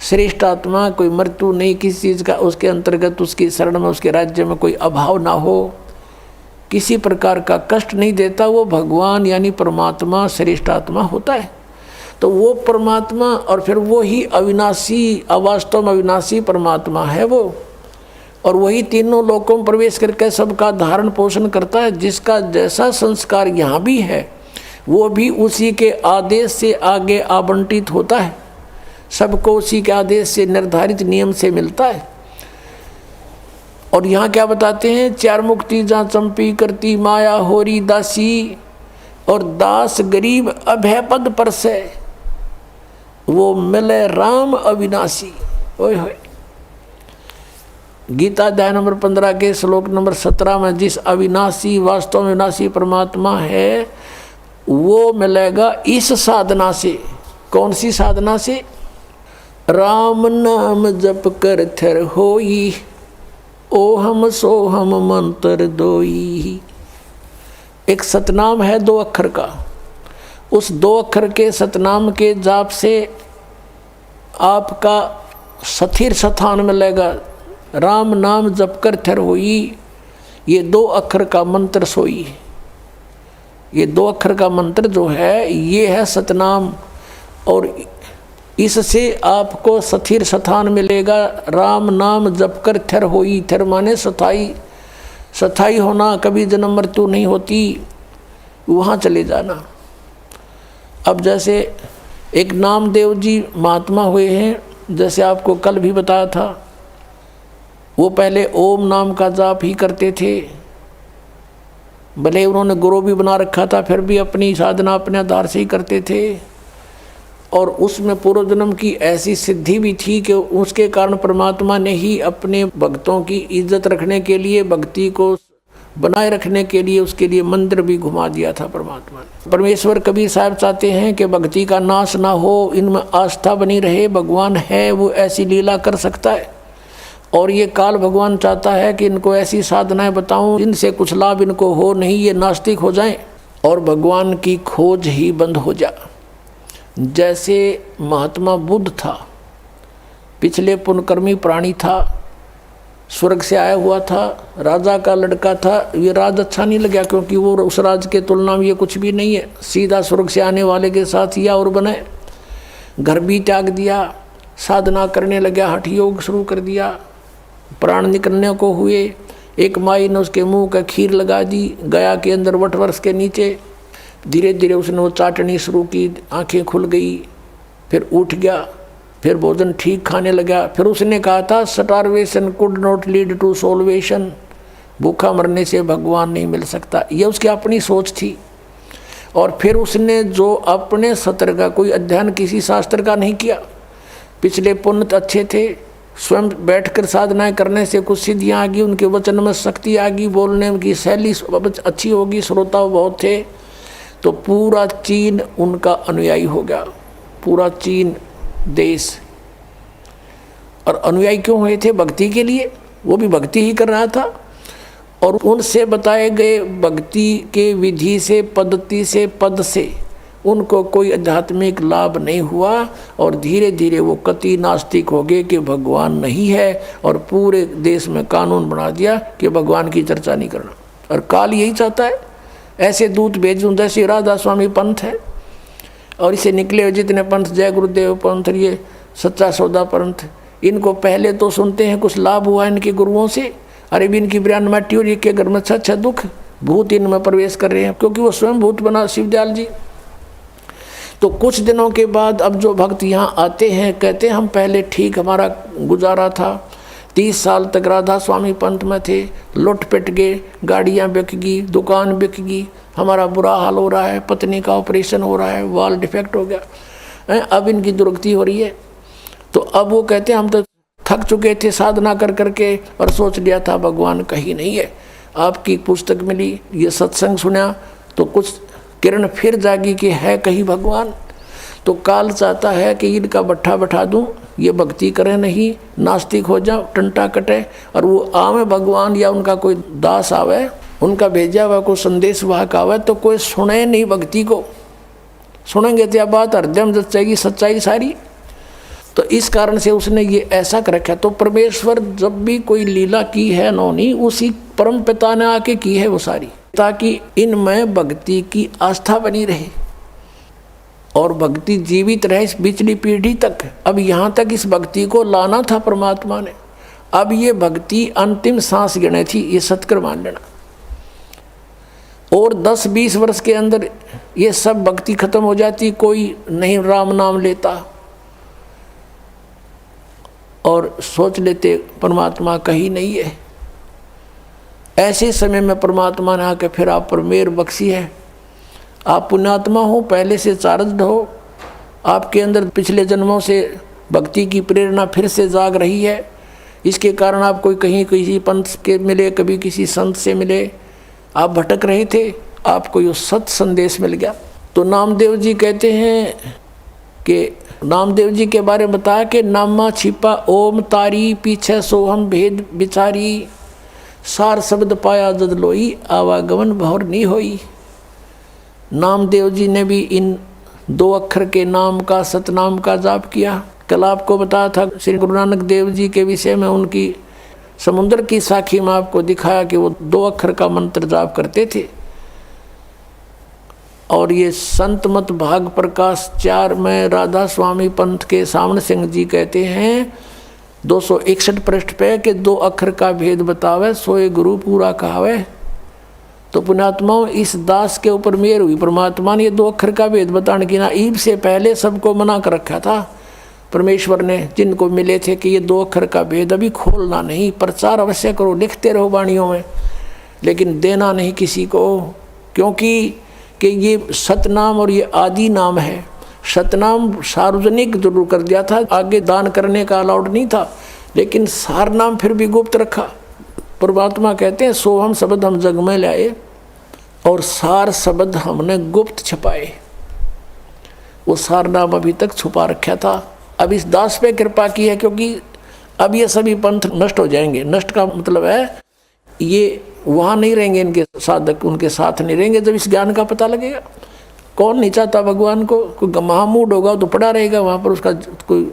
श्रेष्ठ आत्मा, कोई मृत्यु नहीं किसी चीज़ का, उसके अंतर्गत उसकी शरण में उसके राज्य में कोई अभाव ना हो, किसी प्रकार का कष्ट नहीं देता, वो भगवान यानी परमात्मा श्रेष्ठ आत्मा होता है। तो वो परमात्मा, और फिर वो ही अविनाशी, अवास्तव में अविनाशी परमात्मा है वो, और वही तीनों लोकों में प्रवेश करके सबका धारण पोषण करता है। जिसका जैसा संस्कार यहाँ भी है वो भी उसी के आदेश से आगे आवंटित होता है, सबको उसी के आदेश से निर्धारित नियम से मिलता है। और यहाँ क्या बताते हैं? चार मुक्ति जहाँ चंपी करती माया होरी दासी, और दास गरीब अभय पद पर से वो मिले राम अविनाशी। ओए होए। गीता अध्याय नंबर 15 के श्लोक नंबर 17 में जिस अविनाशी, वास्तव में विनाशी परमात्मा है वो मिलेगा इस साधना से। कौन सी साधना से? राम नाम जप कर थर होई, ओहम सोहम मंत्र दोई। एक सतनाम है 2 अक्षर का, उस 2 अक्षर के सतनाम के जाप से आपका स्थिर स्थान मिलेगा। राम नाम जप कर थर होई, ये 2 अक्षर का मंत्र सोई। ये 2 अक्षर का मंत्र जो है ये है सतनाम, और इससे आपको स्थिर स्थान मिलेगा। राम नाम जप कर थर होई, थर माने स्थाई, स्थाई होना, कभी जन्म मृत्यु नहीं होती, वहाँ चले जाना। अब जैसे एक नामदेव जी महात्मा हुए हैं, जैसे आपको कल भी बताया था, वो पहले ओम नाम का जाप ही करते थे। भले उन्होंने गुरु भी बना रखा था, फिर भी अपनी साधना अपने आधार से ही करते थे, और उसमें पूर्व जन्म की ऐसी सिद्धि भी थी कि उसके कारण परमात्मा ने ही अपने भक्तों की इज्जत रखने के लिए, भक्ति को बनाए रखने के लिए उसके लिए मंदिर भी घुमा दिया था परमात्मा ने। परमेश्वर कबीर साहब चाहते हैं कि भक्ति का नाश ना हो, इनमें आस्था बनी रहे। भगवान है वो ऐसी लीला कर सकता है, और ये काल भगवान चाहता है कि इनको ऐसी साधनाएं बताऊं इनसे कुछ लाभ इनको हो नहीं, ये नास्तिक हो जाएं और भगवान की खोज ही बंद हो जाए। जैसे महात्मा बुद्ध था, पिछले पुण्यकर्मी प्राणी था, स्वर्ग से आया हुआ था, राजा का लड़का था। ये राज अच्छा नहीं लगा क्योंकि वो उस राज के तुलना में ये कुछ भी नहीं है। सीधा स्वर्ग से आने वाले के साथ या और बने, घर भी त्याग दिया, साधना करने लगा, हठ योग शुरू कर दिया, प्राण निकलने को हुए। एक माई ने उसके मुंह का खीर लगा दी गया के अंदर वट वृक्ष के नीचे। धीरे धीरे उसने वो चाटनी शुरू की, आंखें खुल गई, फिर उठ गया, फिर भोजन ठीक खाने लगा। फिर उसने कहा था starvation could not lead to salvation, भूखा मरने से भगवान नहीं मिल सकता। ये उसकी अपनी सोच थी। और फिर उसने जो अपने सत्र का कोई अध्ययन किसी शास्त्र का नहीं किया, पिछले पुण्य अच्छे थे, स्वयं बैठकर साधनाएं करने से कुछ सिद्धियाँ आ गई, उनके वचन में शक्ति आ गई, बोलने की शैली अच्छी होगी, श्रोता बहुत थे, तो पूरा चीन उनका अनुयायी हो गया, पूरा चीन देश। और अनुयायी क्यों हुए थे? भक्ति के लिए, वो भी भक्ति ही कर रहा था। और उनसे बताए गए भक्ति के विधि से, पद्धति से, पद से उनको कोई आध्यात्मिक लाभ नहीं हुआ। और धीरे धीरे वो कति नास्तिक हो गए कि भगवान नहीं है, और पूरे देश में कानून बना दिया कि भगवान की चर्चा नहीं करना। और काल यही चाहता है, ऐसे दूत भेजूं जैसे राधा स्वामी पंथ है, और इसे निकले हुए जितने पंथ, जय गुरुदेव पंथ, ये सच्चा सौदा पंथ, इनको पहले तो सुनते हैं कुछ लाभ हुआ इनके गुरुओं से, अरे भी इनकी ब्रांड माटी और ये के घर में अच्छा दुख, भूत इनमें प्रवेश कर रहे हैं, क्योंकि वो स्वयं भूत बना शिवदयाल जी। तो कुछ दिनों के बाद अब जो भक्त यहाँ आते हैं, कहते हैं हम पहले ठीक हमारा गुजारा था, 30 साल तक राधा स्वामी पंथ में थे, लुट पिट गए, गाड़ियाँ बिक गई, दुकान बिक गई, हमारा बुरा हाल हो रहा है, पत्नी का ऑपरेशन हो रहा है, वाल डिफेक्ट हो गया, अब इनकी दुर्गति हो रही है। तो अब वो कहते हैं हम तो थक चुके थे साधना कर करके, और सोच लिया था भगवान कहीं नहीं है। आपकी पुस्तक मिली, ये सत्संग सुना तो कुछ किरण फिर जागी कि है कहीं भगवान। तो काल चाहता है कि इनका बट्ठा बैठा दूं, ये भक्ति करें नहीं, नास्तिक हो जाओ, टंटा कटे, और वो आवे भगवान या उनका कोई दास आवे, उनका भेजा हुआ कोई संदेश वाहक आवे, तो कोई सुने नहीं भक्ति को। सुनेंगे तो यह बात हृदय में जचेगी सच्चाई सारी। तो इस कारण से उसने ये ऐसा कर रखा। तो परमेश्वर जब भी कोई लीला की है नौनी, उसी परम पिता ने आके की है वो सारी, ताकि इनमें भक्ति की आस्था बनी रहे और भक्ति जीवित रहे इस पिछली पीढ़ी तक। अब यहाँ तक इस भक्ति को लाना था परमात्मा ने। अब ये भक्ति अंतिम सांस गिने थी, ये सत्कर मान लेना। और 10-20 वर्ष के अंदर ये सब भक्ति खत्म हो जाती, कोई नहीं राम नाम लेता, और सोच लेते परमात्मा कहीं नहीं है। ऐसे समय में परमात्मा ने आके फिर आप पर मेहर बख्शी है। आप पुण्यात्मा हो, पहले से चार्जड हो, आपके अंदर पिछले जन्मों से भक्ति की प्रेरणा फिर से जाग रही है। इसके कारण आप कोई कहीं किसी पंथ के मिले, कभी किसी संत से मिले, आप भटक रहे थे, आपको ये सत संदेश मिल गया। तो नामदेव जी कहते हैं कि नामदेव जी के बारे में बताया कि नामा छिपा ओम तारी, पीछे सोहम भेद बिचारी, सार शब्द पाया जद लोई, आवागमन भौर नहीं होई। नामदेव जी ने भी इन 2 अक्षर के नाम का, सतनाम का जाप किया। कल आपको बताया था श्री गुरु नानक देव जी के विषय में, उनकी समुद्र की साखी में आपको दिखाया कि वो 2 अक्षर का मंत्र जाप करते थे। और ये संत मत भाग प्रकाश 4 में राधा स्वामी पंथ के सामने सिंह जी कहते हैं 261 पृष्ठ पे कि 2 अक्षर का भेद बतावे, सोए गुरु पूरा कहावे। तो पुण्यात्माओं, इस दास के ऊपर मेहर हुई परमात्मा ने ये 2 अक्षर का भेद बताने की। ना ईब से पहले सबको मना कर रखा था परमेश्वर ने, जिनको मिले थे कि ये 2 अक्षर का भेद अभी खोलना नहीं, प्रचार अवश्य करो, लिखते रहो वाणियों में, लेकिन देना नहीं किसी को, क्योंकि कि ये सतनाम और ये आदि नाम है। सतनाम सार्वजनिक जरूर कर दिया था, आगे दान करने का अलाउड नहीं था, लेकिन सार नाम फिर भी गुप्त रखा। परमात्मा कहते हैं सोहम शब्द हम जग में लाए और सार शब्द हमने गुप्त छुपाए। वो सार नाम अभी तक छुपा रखा था, अब इस दास पे कृपा की है, क्योंकि अब ये सभी पंथ नष्ट हो जाएंगे। नष्ट का मतलब है ये वहाँ नहीं रहेंगे, इनके साधक उनके साथ नहीं रहेंगे। जब इस ज्ञान का पता लगेगा, कौन नहीं चाहता भगवान को, कोई महामूड होगा तो पड़ा रहेगा वहाँ पर, उसका कोई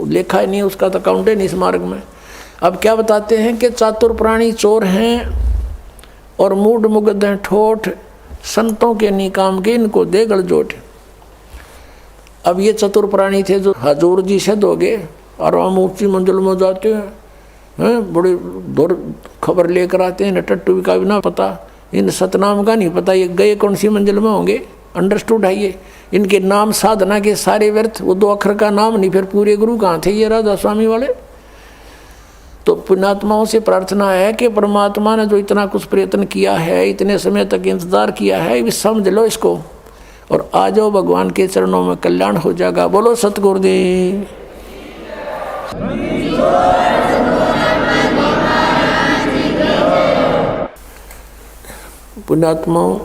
लेखा ही नहीं, उसका तो अकाउंट ही नहीं इस मार्ग में। अब क्या बताते हैं कि चातुर प्राणी चोर हैं और मूड मुग्ध हैं ठोठ, संतों के निकाम के इनको दे गलजोट। अब ये चतुर प्राणी थे जो हजूर जी से दोगे और हम ऊंची मंजिल में जाते हैं, बड़े दूर खबर लेकर आते हैं, टट्टू का भी ना पता, इन सतनाम का नहीं पता, ये गए कौन सी मंजिल में होंगे। अंडरस्टूड है ये, इनके नाम साधना के सारे व्यर्थ, वो 2 अक्षर का नाम नहीं, फिर पूरे गुरु कहाँ थे ये राधा स्वामी वाले। तो पुण्यात्माओं से प्रार्थना है कि परमात्मा ने जो इतना कुछ प्रयत्न किया है, इतने समय तक इंतजार किया है, भी समझ लो इसको और आ जाओ भगवान के चरणों में, कल्याण हो जाएगा। बोलो सतगुरुदेव। पुण्यात्माओं,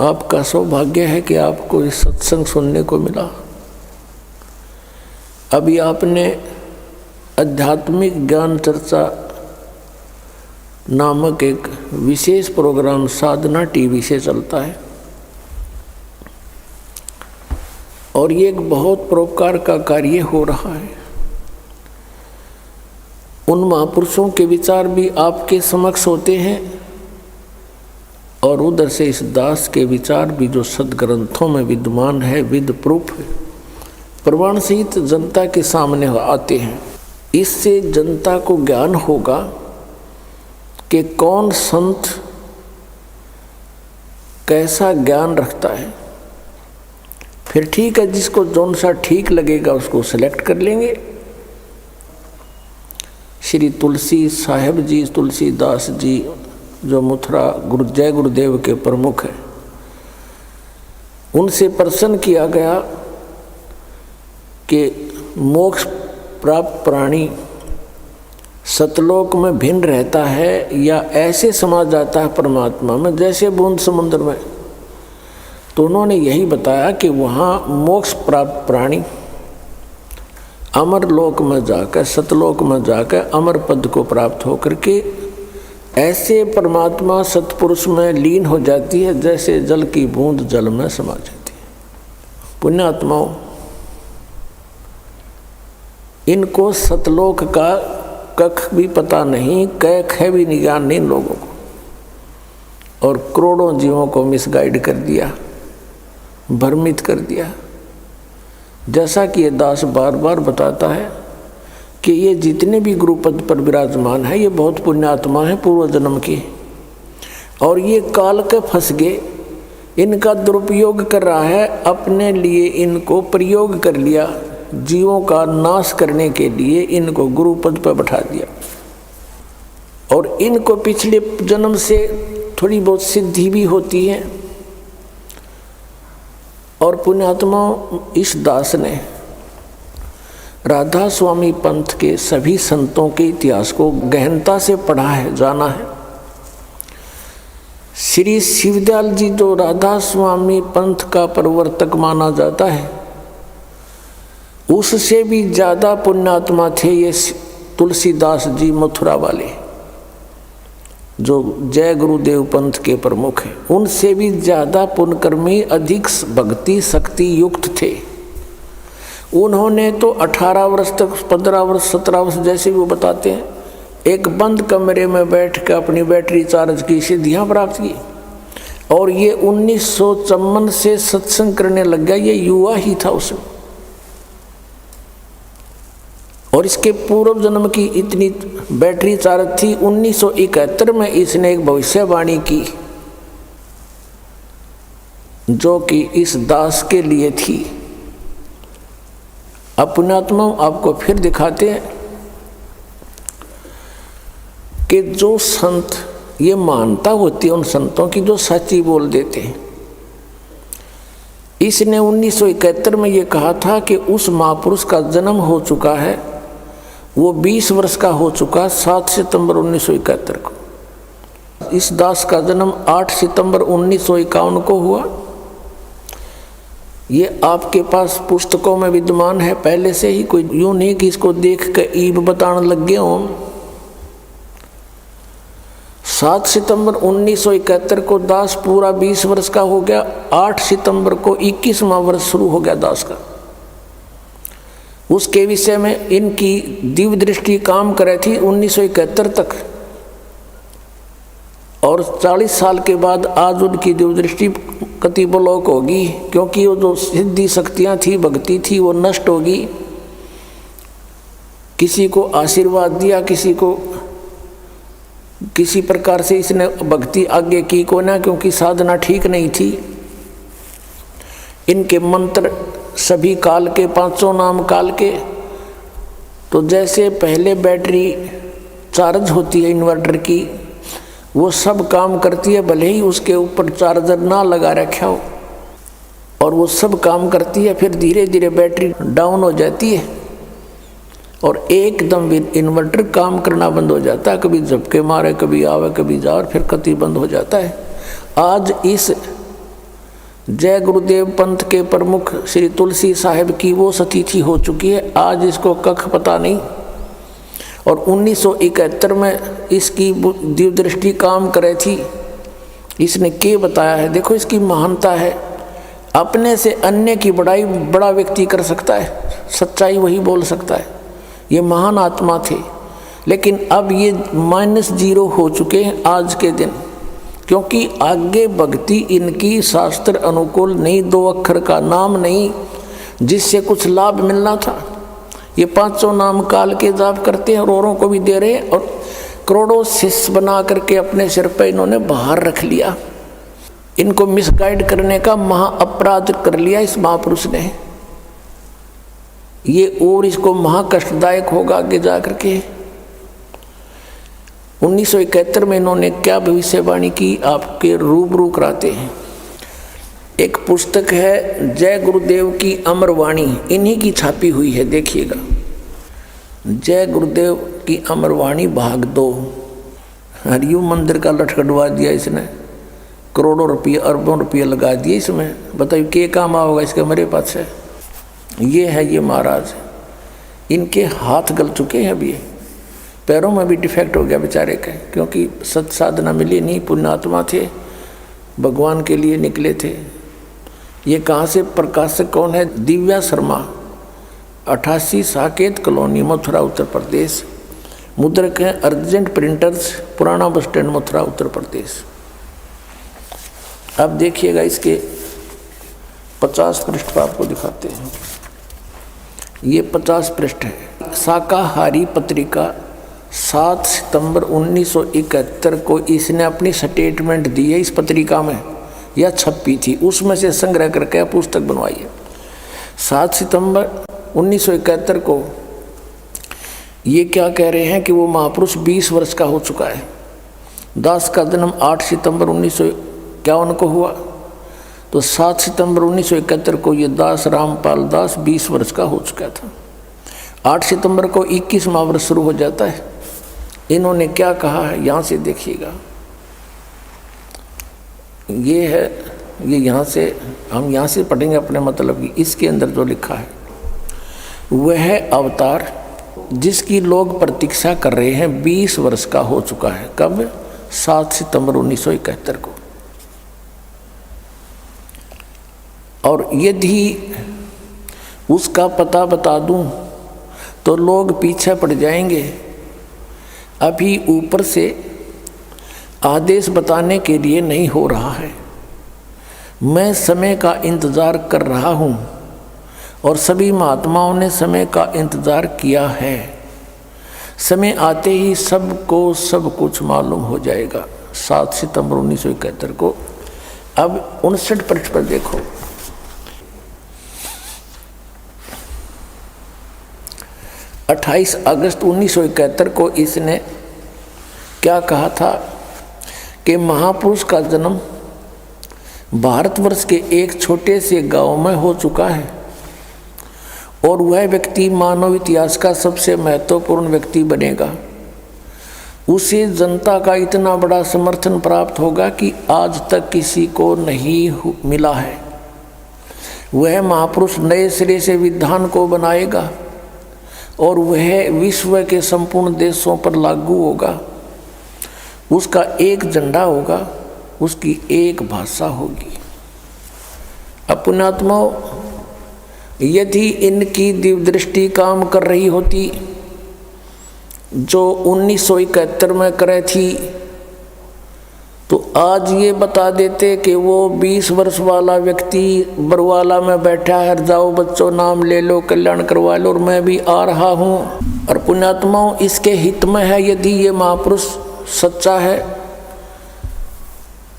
आपका सौभाग्य है कि आपको इस सत्संग सुनने को मिला। अभी आपने आध्यात्मिक ज्ञान चर्चा नामक एक विशेष प्रोग्राम साधना टीवी से चलता है और ये एक बहुत परोपकार का कार्य हो रहा है। उन महापुरुषों के विचार भी आपके समक्ष होते हैं और उधर से इस दास के विचार भी जो सदग्रंथों में विद्यमान है, विद प्रूफ है, प्रमाण सहित जनता के सामने आते हैं। इससे जनता को ज्ञान होगा कि कौन संत कैसा ज्ञान रखता है। फिर ठीक है, जिसको जौन सा ठीक लगेगा उसको सेलेक्ट कर लेंगे। श्री तुलसी साहेब जी, तुलसीदास जी जो मथुरा जय गुरुदेव के प्रमुख हैं, उनसे प्रश्न किया गया कि मोक्ष प्राप्त प्राणी सतलोक में भिन्न रहता है या ऐसे समा जाता है परमात्मा में जैसे बूंद समुद्र में। तो उन्होंने यही बताया कि वहाँ मोक्ष प्राप्त प्राणी अमर लोक में जाकर, सतलोक में जाकर अमर पद को प्राप्त होकर के ऐसे परमात्मा सतपुरुष में लीन हो जाती है जैसे जल की बूंद जल में समा जाती है। पुण्यात्माओं, इनको सतलोक का कख भी पता नहीं, क ख भी ज्ञान नहीं लोगों को, और करोड़ों जीवों को मिसगाइड कर दिया, भ्रमित कर दिया। जैसा कि ये दास बार बार बताता है कि ये जितने भी गुरुपद पर विराजमान है ये बहुत पुण्यात्मा है पूर्व जन्म की, और ये काल के फंस गए, इनका दुरुपयोग कर रहा है, अपने लिए इनको प्रयोग कर लिया, जीवों का नाश करने के लिए इनको गुरुपद पर बैठा दिया। और इनको पिछले जन्म से थोड़ी बहुत सिद्धि भी होती है। और पुण्यात्मा, इस दास ने राधा स्वामी पंथ के सभी संतों के इतिहास को गहनता से पढ़ा है, जाना है। श्री शिवदयाल जी जो राधा स्वामी पंथ का प्रवर्तक माना जाता है, उससे भी ज़्यादा पुण्यात्मा थे ये तुलसीदास जी मथुरा वाले जो जय गुरुदेव पंथ के प्रमुख हैं। उनसे भी ज़्यादा पुण्यकर्मी, अधिक भक्ति शक्ति युक्त थे। उन्होंने तो 18 वर्ष तक, 15 वर्ष, 17 वर्ष जैसे वो बताते हैं, एक बंद कमरे में बैठ कर अपनी बैटरी चार्ज की सिद्धियाँ प्राप्त की। और ये 1954 से सत्संग करने लग गया, ये युवा ही था उसमें। और इसके पूर्व जन्म की इतनी बैटरी चार्ज थी। 1971 में इसने एक भविष्यवाणी की जो कि इस दास के लिए थी। अब पुण्यात्मा आपको फिर दिखाते हैं कि जो संत, ये मानता होती है उन संतों की जो सच्ची बोल देते हैं। इसने 1971 में ये कहा था कि उस महापुरुष का जन्म हो चुका है, वो 20 वर्ष का हो चुका, 7 सितंबर 1971 को। इस दास का जन्म 8 सितंबर 1951 को हुआ। ये आपके पास पुस्तकों में विद्यमान है पहले से ही, कोई यूँ नहीं कि इसको देख कर ईब बताने लग गए हों। 7 सितंबर 1971 को दास पूरा 20 वर्ष का हो गया। 8 सितंबर को 21वां वर्ष शुरू हो गया दास का। उसके विषय में इनकी दिव्य दृष्टि काम करे थी 1971 तक, और 40 साल के बाद आज उनकी दिव्य दृष्टि कति ब्लॉक होगी, क्योंकि वो जो सिद्धि शक्तियाँ थी, भक्ति थी, वो नष्ट होगी। किसी को आशीर्वाद दिया, किसी को किसी प्रकार से इसने भक्ति आगे की को ना, क्योंकि साधना ठीक नहीं थी। इनके मंत्र सभी काल के, 500 नाम काल के। तो जैसे पहले बैटरी चार्ज होती है इन्वर्टर की, वो सब काम करती है, भले ही उसके ऊपर चार्जर ना लगा रखा हो, और वो सब काम करती है। फिर धीरे धीरे बैटरी डाउन हो जाती है और एकदम इन्वर्टर काम करना बंद हो जाता है। कभी झपके मारे, कभी आवे, कभी जा, और फिर कति बंद हो जाता है। आज इस जय गुरुदेव पंथ के प्रमुख श्री तुलसी साहिब की वो सतिथि हो चुकी है। आज इसको कख पता नहीं, और 1971 में इसकी दिव्य दृष्टि काम करे थी। इसने क्या बताया है, देखो इसकी महानता है। अपने से अन्य की बड़ाई बड़ा व्यक्ति कर सकता है, सच्चाई वही बोल सकता है। ये महान आत्मा थे, लेकिन अब ये -0 हो चुके हैं आज के दिन, क्योंकि आगे भक्ति इनकी शास्त्र अनुकूल नहीं, 2 अक्षर का नाम नहीं जिससे कुछ लाभ मिलना था। ये 500 नाम काल के जाप करते हैं और औरों को भी दे रहे हैं, और करोड़ों शिष्य बना करके अपने सिर पर इन्होंने बाहर रख लिया। इनको मिसगाइड करने का महा अपराध कर लिया इस महापुरुष ने। ये और इसको महा कष्टदायक होगा आगे जा करके। 1971 में इन्होंने क्या भविष्यवाणी की, आपके रूबरू कराते हैं। एक पुस्तक है जय गुरुदेव की अमर वाणी, इन्हीं की छापी हुई है, देखिएगा। जय गुरुदेव की अमर वाणी भाग 2। हरिओम मंदिर का लटकटवा दिया इसने, करोड़ों रुपये, अरबों रुपये लगा दिए इसमें। बताइए क्या काम आओगा इसके मेरे पास है। ये है ये महाराज, इनके हाथ गल चुके हैं अभी, पैरों में भी डिफेक्ट हो गया बेचारे के, क्योंकि सत साधना मिली नहीं। पुण्यात्मा थे, भगवान के लिए निकले थे। ये कहाँ से, प्रकाशक कौन है, दिव्या शर्मा, 88 साकेत कॉलोनी, मथुरा उत्तर प्रदेश। मुद्रक हैं अर्जेंट प्रिंटर्स, पुराना बस स्टैंड, मथुरा उत्तर प्रदेश। अब देखिएगा इसके 50 पृष्ठ पर आपको दिखाते हैं। ये 50 पृष्ठ है। शाकाहारी पत्रिका 7 सितंबर 1971 को इसने अपनी स्टेटमेंट दी है। इस पत्रिका में यह छपी थी, उसमें से संग्रह करके पुस्तक बनवाई है। 7 सितंबर 1971 को ये क्या कह रहे हैं कि वो महापुरुष 20 वर्ष का हो चुका है। दास का जन्म 8 सितंबर 1951 को हुआ, तो 7 सितंबर 1971 को ये दास रामपाल दास 20 वर्ष का हो चुका था। 8 सितंबर को 21वां वर्ष शुरू हो जाता है। इन्होंने क्या कहा है यहाँ से देखिएगा। ये है, ये यहाँ से हम यहाँ से पढ़ेंगे अपने मतलब की। इसके अंदर जो लिखा है, वह अवतार जिसकी लोग प्रतीक्षा कर रहे हैं 20 वर्ष का हो चुका है। कब? 7 सितंबर 1971 को। और यदि उसका पता बता दूं तो लोग पीछे पड़ जाएंगे। अभी ऊपर से आदेश बताने के लिए नहीं हो रहा है। मैं समय का इंतज़ार कर रहा हूँ और सभी महात्माओं ने समय का इंतज़ार किया है। समय आते ही सबको सब कुछ मालूम हो जाएगा। 7 सितंबर 1971 को। अब 59 पृष्ठ पर देखो। 28 अगस्त 1971 को इसने क्या कहा था कि महापुरुष का जन्म भारतवर्ष के एक छोटे से गांव में हो चुका है और वह व्यक्ति मानव इतिहास का सबसे महत्वपूर्ण व्यक्ति बनेगा। उसे जनता का इतना बड़ा समर्थन प्राप्त होगा कि आज तक किसी को नहीं मिला है। वह महापुरुष नए सिरे से विधान को बनाएगा और वह विश्व के संपूर्ण देशों पर लागू होगा। उसका एक झंडा होगा, उसकी एक भाषा होगी। पुण्यात्माओं, यदि इनकी दिव्य दृष्टि काम कर रही होती जो 1971 में करे थी, तो आज ये बता देते कि वो 20 वर्ष वाला व्यक्ति बरवाला में बैठा है, जाओ बच्चों नाम ले लो, कल्याण करवा लो, और मैं भी आ रहा हूँ। और पुण्यात्माओं, इसके हित में है यदि ये महापुरुष सच्चा है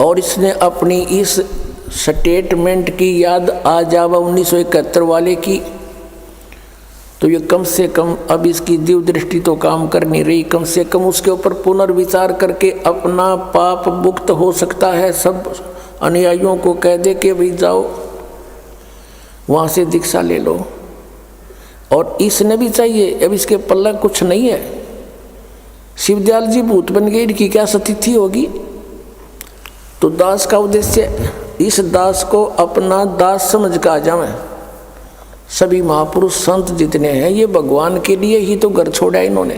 और इसने अपनी इस स्टेटमेंट की याद आ जावा 1971 वाले की, तो ये कम से कम अब इसकी दिव्य दृष्टि तो काम कर नहीं रही, कम से कम उसके ऊपर पुनर्विचार करके अपना पाप मुक्त हो सकता है। सब अनुयायियों को कह दे कि भाई जाओ वहाँ से दीक्षा ले लो। और इसने भी चाहिए, अब इसके पल्ला कुछ नहीं है। शिवदयाल जी भूत बन गए, इनकी क्या स्थिति होगी? तो दास का उद्देश्य इस दास को अपना दास समझ कर आ जाए। सभी महापुरुष संत जितने हैं ये भगवान के लिए ही तो घर छोड़ा, इन्होंने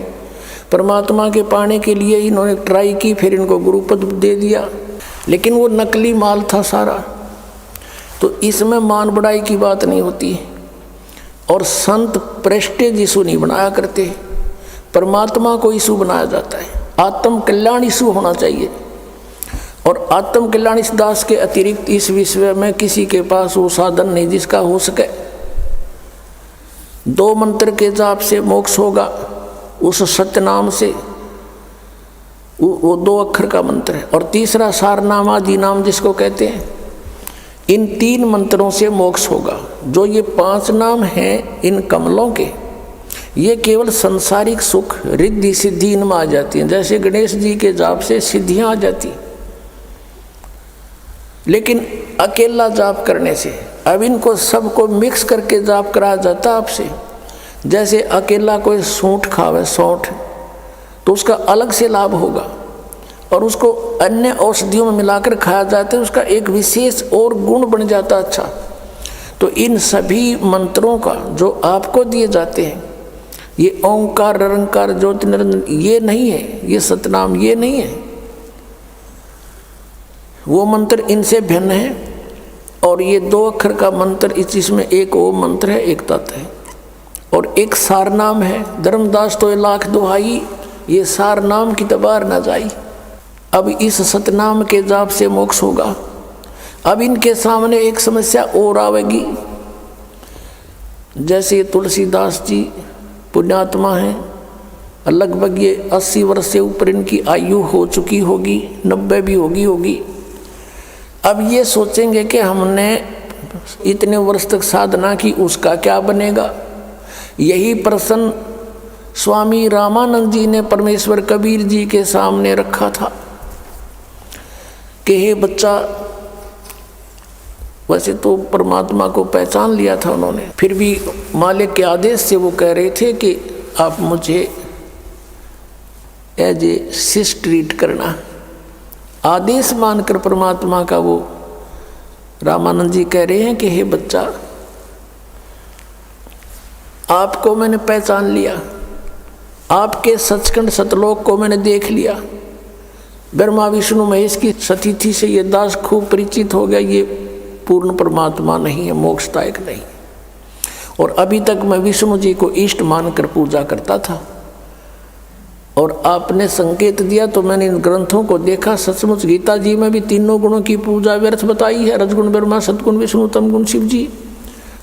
परमात्मा के पाने के लिए इन्होंने ट्राई की, फिर इनको गुरुपद दे दिया, लेकिन वो नकली माल था सारा। तो इसमें मान बढ़ाई की बात नहीं होती। और संत प्रेस्टेज इशू नहीं बनाया करते, परमात्मा को इशू बनाया जाता है। आत्म कल्याण इशू होना चाहिए। और आत्म कल्याण इस दास के अतिरिक्त इस विश्व में किसी के पास वो साधन नहीं जिसका हो सके। 2 मंत्र के जाप से मोक्ष होगा, उस सत्य नाम से, वो 2 अक्षर का मंत्र है। और तीसरा सारनाम आदि नाम जिसको कहते हैं, इन 3 मंत्रों से मोक्ष होगा। जो ये 5 नाम हैं इन कमलों के, ये केवल सांसारिक सुख रिद्धि सिद्धि इनमें आ जाती हैं। जैसे गणेश जी के जाप से सिद्धियां आ जाती, लेकिन अकेला जाप करने से अब इनको सबको मिक्स करके जाप कराया जाता आपसे। जैसे अकेला कोई सूंठ खावे, सौंठ, तो उसका अलग से लाभ होगा, और उसको अन्य औषधियों में मिलाकर खाया जाता है, उसका एक विशेष और गुण बन जाता अच्छा। तो इन सभी मंत्रों का जो आपको दिए जाते हैं, ये ओंकार, निरंकार, ज्योति निरंजन, ये नहीं है, ये सतनाम ये नहीं है। वो मंत्र इनसे भिन्न है। और ये 2 अक्षर का मंत्र, इसमें एक ओम मंत्र है, एक तत् है, और एक सारनाम है। धर्मदास तो 1,00,000 दुहाई, ये सारनाम की तबार न जाई। अब इस सतनाम के जाप से मोक्ष होगा। अब इनके सामने एक समस्या और आवेगी। जैसे तुलसीदास जी पुण्यात्मा हैं, लगभग ये 80 वर्ष से ऊपर इनकी आयु हो चुकी होगी, 90 भी होगी। अब ये सोचेंगे कि हमने इतने वर्ष तक साधना की, उसका क्या बनेगा? यही प्रश्न स्वामी रामानंद जी ने परमेश्वर कबीर जी के सामने रखा था कि हे बच्चा, वैसे तो परमात्मा को पहचान लिया था उन्होंने, फिर भी मालिक के आदेश से वो कह रहे थे कि आप मुझे एज ए शिष्य ट्रीट करना। आदेश मानकर परमात्मा का वो रामानंद जी कह रहे हैं कि हे बच्चा, आपको मैंने पहचान लिया, आपके सचखंड सतलोक को मैंने देख लिया। ब्रह्मा विष्णु महेश की स्थिति से ये दास खूब परिचित हो गया, ये पूर्ण परमात्मा नहीं है, मोक्षदायक नहीं। और अभी तक मैं विष्णु जी को इष्ट मानकर पूजा करता था, और आपने संकेत दिया तो मैंने इन ग्रंथों को देखा। सचमुच गीता जी में भी 3 गुणों की पूजा व्यर्थ बताई है, रजगुण ब्रह्मा, सतगुण विष्णु, तमगुण शिव जी।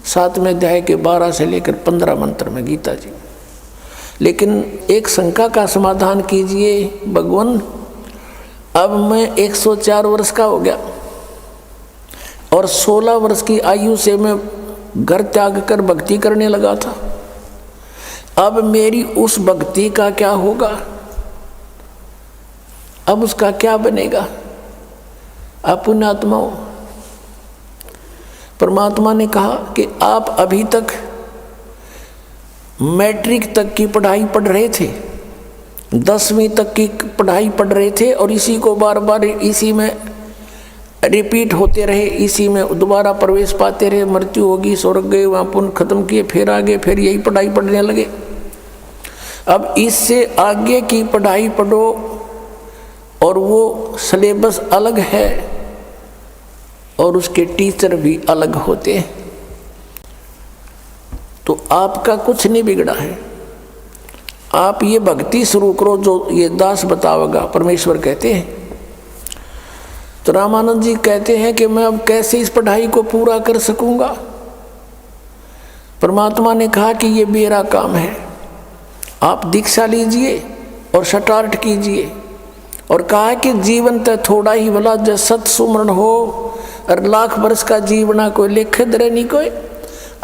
7वें अध्याय के 12 से लेकर 15 मंत्र में गीता जी। लेकिन एक शंका का समाधान कीजिए भगवान, अब मैं 104 वर्ष का हो गया और 16 वर्ष की आयु से मैं घर त्याग कर भक्ति करने लगा था। अब मेरी उस भक्ति का क्या होगा? अब उसका क्या बनेगा? आप पुण्यात्माओं, परमात्मा ने कहा कि आप अभी तक मैट्रिक तक की पढ़ाई पढ़ रहे थे, 10वीं तक की पढ़ाई पढ़ रहे थे, और इसी को बार बार इसी में रिपीट होते रहे, इसी में दोबारा प्रवेश पाते रहे। मृत्यु होगी, स्वर्ग गए, वहाँ पुण्य खत्म किए, फिर आगे फिर यही पढ़ाई पढ़ने लगे। अब इससे आगे की पढ़ाई पढ़ो, और वो सिलेबस अलग है और उसके टीचर भी अलग होते हैं। तो आपका कुछ नहीं बिगड़ा है। आप ये भक्ति शुरू करो जो ये दास बतावेगा, परमेश्वर कहते हैं। तो रामानंद जी कहते हैं कि मैं अब कैसे इस पढ़ाई को पूरा कर सकूंगा। परमात्मा ने कहा कि ये मेरा काम है, आप दीक्षा लीजिए और स्टार्ट कीजिए। और कहा कि जीवन तो थोड़ा ही भला, जब सत सुमरण हो और लाख वर्ष का जीवना कोई लेखे दरे नहीं कोई।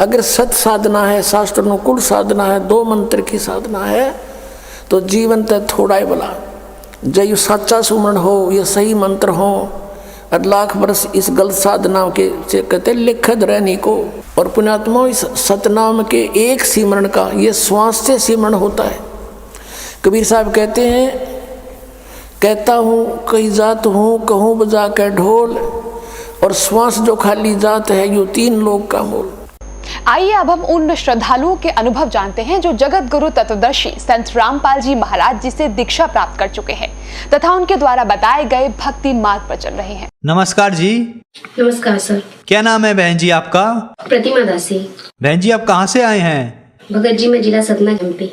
अगर सत साधना है, शास्त्र अनुकूल साधना है, 2 मंत्र की साधना है, तो जीवन तो थोड़ा ही भला। जब ये सच्चा सुमरण हो, ये सही मंत्र हो और लाख वर्ष इस गलत साधना के से कहते लिखत रहने को। और पुण्यात्मा इस सतनाम के एक सिमरण का ये श्वास से सिमरण होता है। कबीर साहब कहते हैं, कहता हूँ कई जात हूँ, कहूँ बजा के ढोल, और श्वास जो खाली जात है यो 3 लोक का मोल। आइए अब हम उन श्रद्धालुओं के अनुभव जानते हैं जो जगत गुरु तत्वदर्शी संत रामपाल जी महाराज जी से दीक्षा प्राप्त कर चुके हैं तथा उनके द्वारा बताए गए भक्ति मार्ग पर चल रहे हैं। नमस्कार जी। नमस्कार सर। क्या नाम है बहन जी आपका? प्रतिमा दासी। बहन जी आप कहाँ से आए हैं? भगत जी में जिला सतना एमपी।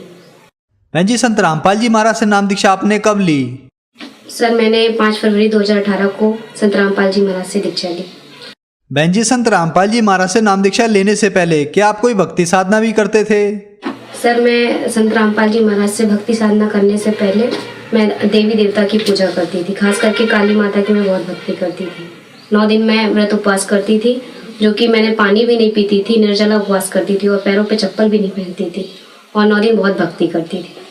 बहन जी संत रामपाल जी महाराज से नाम दीक्षा आपने कब ली? सर मैंने 5 फरवरी 2018 को संत रामपाल जी महाराज से दीक्षा ली। बहन जी संत रामपाल जी महाराज से नाम दीक्षा लेने से पहले क्या आप कोई भक्ति साधना भी करते थे? सर मैं संत रामपाल जी महाराज से भक्ति साधना करने से पहले मैं देवी देवता की पूजा करती थी, खास करके काली माता की मैं बहुत भक्ति करती थी। 9 दिन मैं व्रत उपवास करती थी, जो कि मैंने पानी भी नहीं पीती थी, निर्जला उपवास करती थी और पैरों पे चप्पल भी नहीं पहनती थी और 9 दिन बहुत भक्ति करती थी।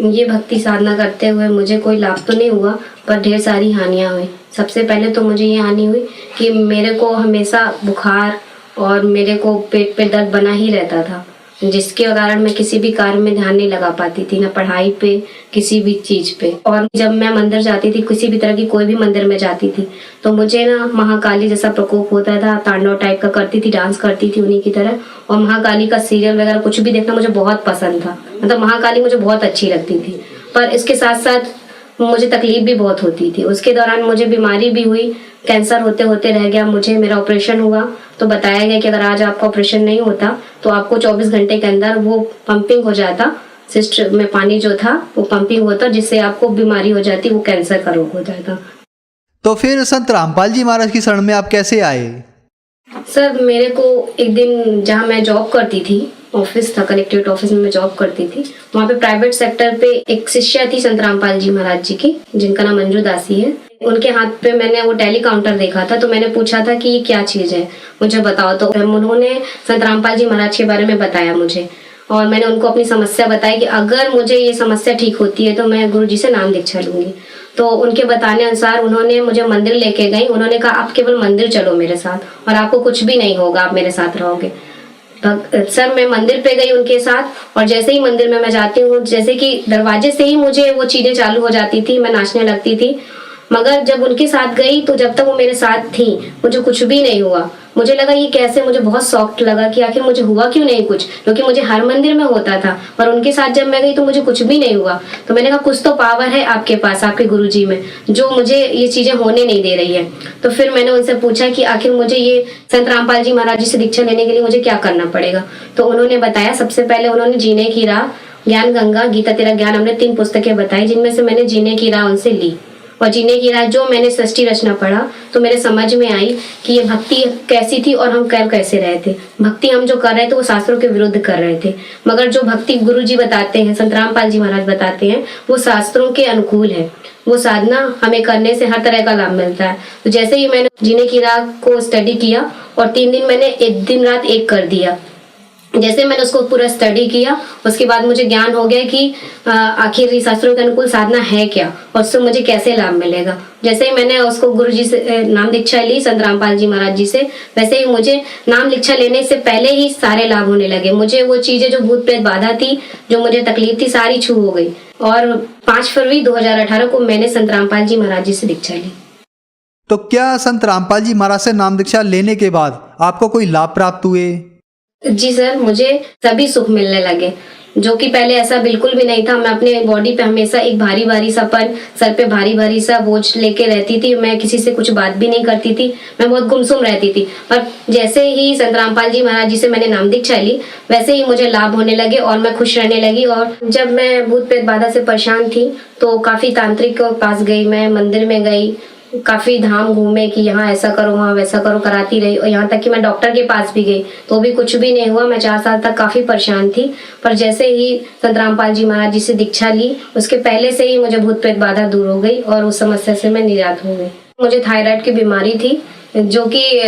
ये भक्ति साधना करते हुए मुझे कोई लाभ तो नहीं हुआ, पर ढेर सारी हानियाँ हुई। सबसे पहले तो मुझे ये हानि हुई कि मेरे को हमेशा बुखार और मेरे को पेट पे दर्द बना ही रहता था, जिसके कारण मैं किसी भी कार्य में ध्यान नहीं लगा पाती थी, ना पढ़ाई पे, किसी भी चीज़ पे। और जब मैं मंदिर जाती थी, किसी भी तरह की कोई भी मंदिर में जाती थी, तो मुझे ना महाकाली जैसा प्रकोप होता था, तांडव टाइप का करती थी, डांस करती थी उन्हीं की तरह। और महाकाली का सीरियल वगैरह कुछ भी देखना मुझे बहुत पसंद था, मतलब महाकाली मुझे बहुत अच्छी लगती थी। पर इसके साथ साथ मुझे तकलीफ भी बहुत होती थी। उसके दौरान मुझे बीमारी भी हुई, कैंसर होते होते रह गया मुझे। मेरा ऑपरेशन हुआ तो बताया गया कि अगर आज आपका ऑपरेशन नहीं होता तो आपको 24 घंटे के अंदर वो पंपिंग हो जाता, सिस्ट में पानी जो था वो पंपिंग होता, जिससे आपको बीमारी हो जाती, वो कैंसर का रोग हो जाता। तो फिर संत रामपाल जी महाराज की शरण में आप कैसे आए? सर मेरे को एक दिन, जहाँ मैं जॉब करती थी, ऑफिस था, कलेक्ट्रेट ऑफिस में मैं जॉब करती थी, वहाँ पे प्राइवेट सेक्टर पे एक शिष्या थी संत रामपाल जी महाराज जी की, जिनका नाम मंजू दासी है। उनके हाथ पे मैंने वो टेली काउंटर देखा था, तो मैंने पूछा था कि ये क्या चीज़ है, मुझे बताओ। तो उन्होंने संत रामपाल जी महाराज के बारे में बताया मुझे, और मैंने उनको अपनी समस्या बताई कि अगर मुझे ये समस्या ठीक होती है तो मैं गुरु जी से नाम दीक्षा लूंगी। तो उनके बताने अनुसार उन्होंने मुझे मंदिर लेके गई। उन्होंने कहा आप केवल मंदिर चलो मेरे साथ और आपको कुछ भी नहीं होगा, आप मेरे साथ रहोगे। सर मैं मंदिर पे गई उनके साथ, और जैसे ही मंदिर में मैं जाती हूँ, जैसे कि दरवाजे से ही मुझे वो चीजें चालू हो जाती थी, मैं नाचने लगती थी। मगर जब उनके साथ गई तो जब तक वो मेरे साथ थी मुझे कुछ भी नहीं हुआ। मुझे लगा ये कैसे, मुझे बहुत सॉफ्ट लगा कि आखिर मुझे हुआ क्यों नहीं कुछ, क्योंकि मुझे हर मंदिर में होता था, पर उनके साथ जब मैं गई तो मुझे कुछ भी नहीं हुआ। तो मैंने कहा कुछ तो पावर है आपके पास, आपके गुरुजी में, जो मुझे ये चीजें होने नहीं दे रही है। तो फिर मैंने उनसे पूछा कि आखिर मुझे ये संत रामपाल जी महाराज जी से दीक्षा लेने के लिए मुझे क्या करना पड़ेगा। तो उन्होंने बताया, सबसे पहले उन्होंने जीने की राह, ज्ञान गंगा, गीता तेरा ज्ञान, हमने 3 पुस्तकें बताई, जिनमें से मैंने जीने की राह उनसे ली। और जीने की राह जो मैंने सृष्टि रचना पढ़ा तो मेरे समझ में आई कि ये भक्ति कैसी थी और हम कर कैसे रहे थे। भक्ति हम जो कर रहे थे वो शास्त्रों के विरुद्ध कर रहे थे, मगर जो भक्ति गुरु जी बताते हैं, संत रामपाल जी महाराज बताते हैं, वो शास्त्रों के अनुकूल है। वो साधना हमें करने से हर तरह का लाभ मिलता है। तो जैसे ही मैंने जीने की राह को स्टडी किया और 3 दिन मैंने एक दिन रात एक कर दिया। जैसे मैंने उसको पूरा स्टडी किया, उसके बाद मुझे ज्ञान हो गया कि आखिर शास्त्रों के अनुकूल साधना है क्या और उससे मुझे कैसे लाभ मिलेगा। जैसे ही मैंने उसको गुरु जी से नाम दीक्षा ली, संत रामपाल जी महाराज जी से, वैसे ही मुझे नाम दीक्षा लेने से पहले ही सारे लाभ होने लगे। मुझे वो चीजें जो भूत प्रेत बाधा थी, जो मुझे तकलीफ थी, सारी छू हो गई। और 5 फरवरी 2018 को मैंने संत रामपाल जी महाराज जी से दीक्षा ली। तो क्या संत रामपाल जी महाराज से नाम दीक्षा लेने के बाद आपको कोई लाभ प्राप्त हुए? जी सर, मुझे सभी सुख मिलने लगे। जो कि पहले ऐसा बिल्कुल भी नहीं था। मैं अपने बॉडी पे हमेशा एक भारी भारी सापन, सर पे भारी भारी सा बोझ लेके रहती थी। मैं किसी से कुछ बात भी नहीं करती थी, मैं बहुत गुमसुम रहती थी। पर जैसे ही संत रामपाल जी महाराज जी से मैंने नाम दीक्षा ली, वैसे ही मुझे लाभ होने लगे और मैं खुश रहने लगी। और जब मैं भूत प्रेत बाधा से परेशान थी तो काफी तांत्रिक के पास गई, मैं मंदिर में गई, काफी धाम घूमे कि यहाँ ऐसा करो वहाँ वैसा करो, कराती रही। और यहाँ तक कि मैं डॉक्टर के पास भी गई तो भी कुछ भी नहीं हुआ। मैं 4 साल तक काफी परेशान थी। पर जैसे ही संत रामपाल जी महाराज जी से दीक्षा ली, उसके पहले से ही मुझे भूत प्रेत बाधा दूर हो गई और उस समस्या से मैं निजात हो गई। मुझे थायराइड की बीमारी थी, जो कि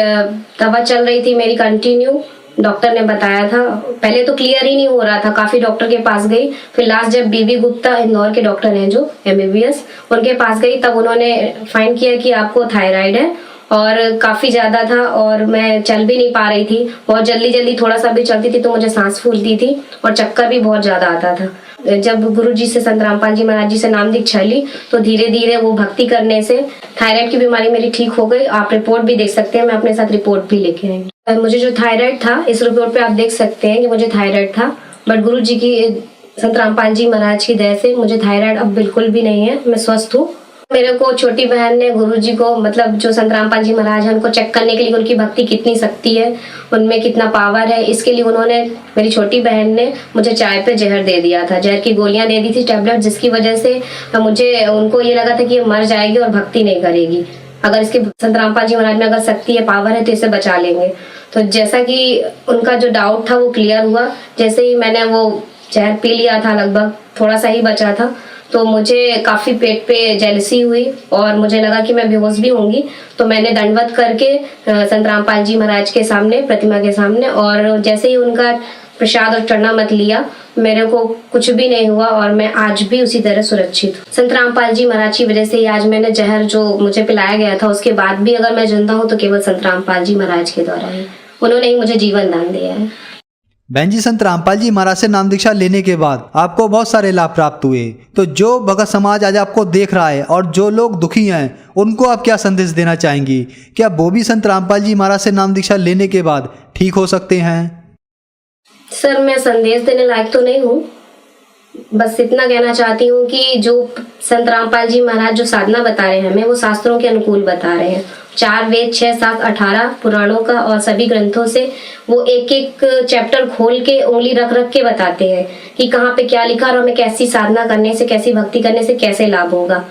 दवा चल रही थी मेरी कंटिन्यू। डॉक्टर ने बताया था, पहले तो क्लियर ही नहीं हो रहा था, काफी डॉक्टर के पास गई। फिर लास्ट जब बीबी गुप्ता इंदौर के डॉक्टर हैं जो MBBS, उनके पास गई, तब उन्होंने फाइंड किया कि आपको थायराइड है और काफी ज्यादा था और मैं चल भी नहीं पा रही थी। बहुत जल्दी जल्दी थोड़ा सा भी चलती थी तो मुझे सांस फूलती थी और चक्कर भी बहुत ज्यादा आता था। जब गुरु जी से, संत रामपाल जी महाराज जी से नाम दीक्षा ली तो धीरे धीरे वो भक्ति करने से थायराइड की बीमारी मेरी ठीक हो गई। आप रिपोर्ट भी देख सकते हैं, मैं अपने साथ रिपोर्ट भी लेके आई। मुझे जो थायराइड था, इस रिपोर्ट पे आप देख सकते हैं कि मुझे थायराइड था, बट गुरु जी की, संत रामपाल जी महाराज की दया से मुझे थायराइड अब बिल्कुल भी नहीं है, मैं स्वस्थ हूँ। मेरे को छोटी बहन ने गुरु जी को, मतलब जो संत रामपाल जी महाराज है, उनको चेक करने के लिए उनकी भक्ति कितनी शक्ति है, उनमें कितना पावर है, इसके लिए उन्होंने, मेरी छोटी बहन ने मुझे चाय पे जहर दे दिया था, जहर की गोलियां दे दी थी, टैबलेट, जिसकी वजह से मुझे, उनको ये लगा था कि ये मर जाएगी और भक्ति नहीं करेगी। अगर इसके, संत रामपाल जी महाराज में अगर शक्ति है, पावर है, तो इसे बचा लेंगे। तो जैसा कि उनका जो डाउट था वो क्लियर हुआ। जैसे ही मैंने वो जहर पी लिया था, लगभग थोड़ा सा ही बचा था, तो मुझे काफी पेट पे जेलसी हुई और मुझे लगा कि मैं बेहोश भी होंगी। तो मैंने दंडवत करके संत रामपाल जी महाराज के सामने, प्रतिमा के सामने, और जैसे ही उनका प्रसाद और चरणामृत लिया, मेरे को कुछ भी नहीं हुआ और मैं आज भी उसी तरह सुरक्षित हूँ। संत रामपाल जी महाराज की वजह से ही आज मैंने जहर जो मुझे पिलाया गया था, उसके बाद भी अगर मैं जिंदा हूँ तो केवल संत रामपाल जी महाराज के द्वारा है। उन्होंने ही मुझे जीवन दान दिया है। बहन जी, संत रामपाल जी महाराज से नाम दीक्षा लेने के बाद आपको बहुत सारे लाभ प्राप्त हुए, तो जो भगत समाज आज आपको देख रहा है और जो लोग दुखी हैं, उनको आप क्या संदेश देना चाहेंगी? क्या वो भी संत रामपाल जी महाराज से नाम दीक्षा लेने के बाद ठीक हो सकते हैं? सर, मैं संदेश देने लायक तो नहीं हूँ, बस इतना कहना चाहती हूँ कि जो संत रामपाल जी महाराज जो साधना बता रहे हैं हमें, वो शास्त्रों के अनुकूल बता रहे हैं। 4 वेद, 6, 7, 18 पुराणों का और सभी ग्रंथों से वो एक एक चैप्टर खोल के उंगली रख रख के बताते हैं कि कहाँ पे क्या लिखा और हमें कैसी साधना करने से, कैसी भक्ति करने से कैसे लाभ होगा।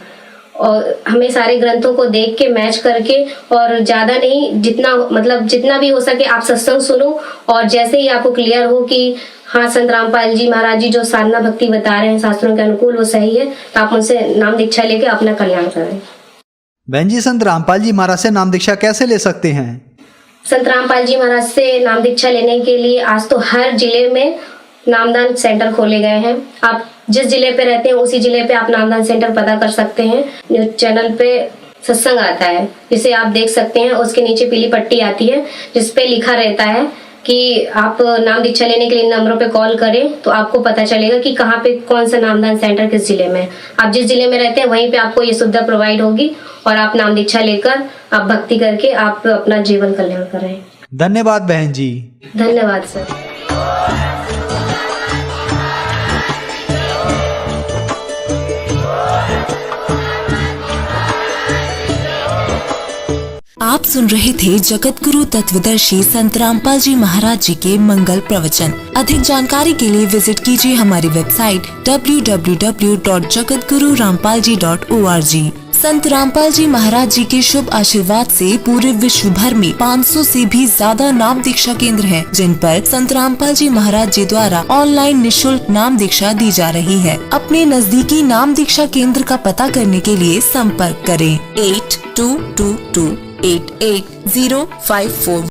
और हमें सारे ग्रंथों को देख के, मैच करके, और ज्यादा नहीं, जितना भी हो सके आप सत्संग सुनो, और जैसे ही आपको क्लियर हो कि हाँ, संत रामपाल जी महाराज जी जो साधना भक्ति बता रहे हैं शास्त्रों के अनुकूल, वो सही है, तो आप उनसे नाम दीक्षा लेके अपना कल्याण करें। बहन जी, संत रामपाल जी महाराज से नाम दीक्षा कैसे ले सकते हैं? संत रामपाल जी महाराज से नाम दीक्षा लेने के लिए आज तो हर जिले में नामदान सेंटर खोले गए हैं। आप जिस जिले पे रहते हैं उसी जिले पे आप नामदान सेंटर पता कर सकते हैं। न्यूज चैनल पे सत्संग आता है, जिसे आप देख सकते हैं, उसके नीचे पीली पट्टी आती है जिसपे लिखा रहता है कि आप नाम दीक्षा लेने के लिए नंबरों पे कॉल करें, तो आपको पता चलेगा कि कहाँ पे कौन सा नामदान सेंटर किस जिले में। आप जिस जिले में रहते हैं वहीं पे आपको ये सुविधा प्रोवाइड होगी और आप नाम दीक्षा लेकर, आप भक्ति करके आप अपना जीवन कल्याण करें। धन्यवाद बहन जी। धन्यवाद सर। आप सुन रहे थे जगत गुरु तत्वदर्शी संत रामपाल जी महाराज जी के मंगल प्रवचन। अधिक जानकारी के लिए विजिट कीजिए हमारी वेबसाइट www.jagatgururampalji.org। संत रामपाल जी महाराज जी के शुभ आशीर्वाद से पूरे विश्व भर में 500 से भी ज्यादा नाम दीक्षा केंद्र हैं, जिन पर संत रामपाल जी महाराज जी द्वारा ऑनलाइन निशुल्क नाम दीक्षा दी जा रही है। अपने नजदीकी नाम दीक्षा केंद्र का पता करने के लिए संपर्क करें 8222888054।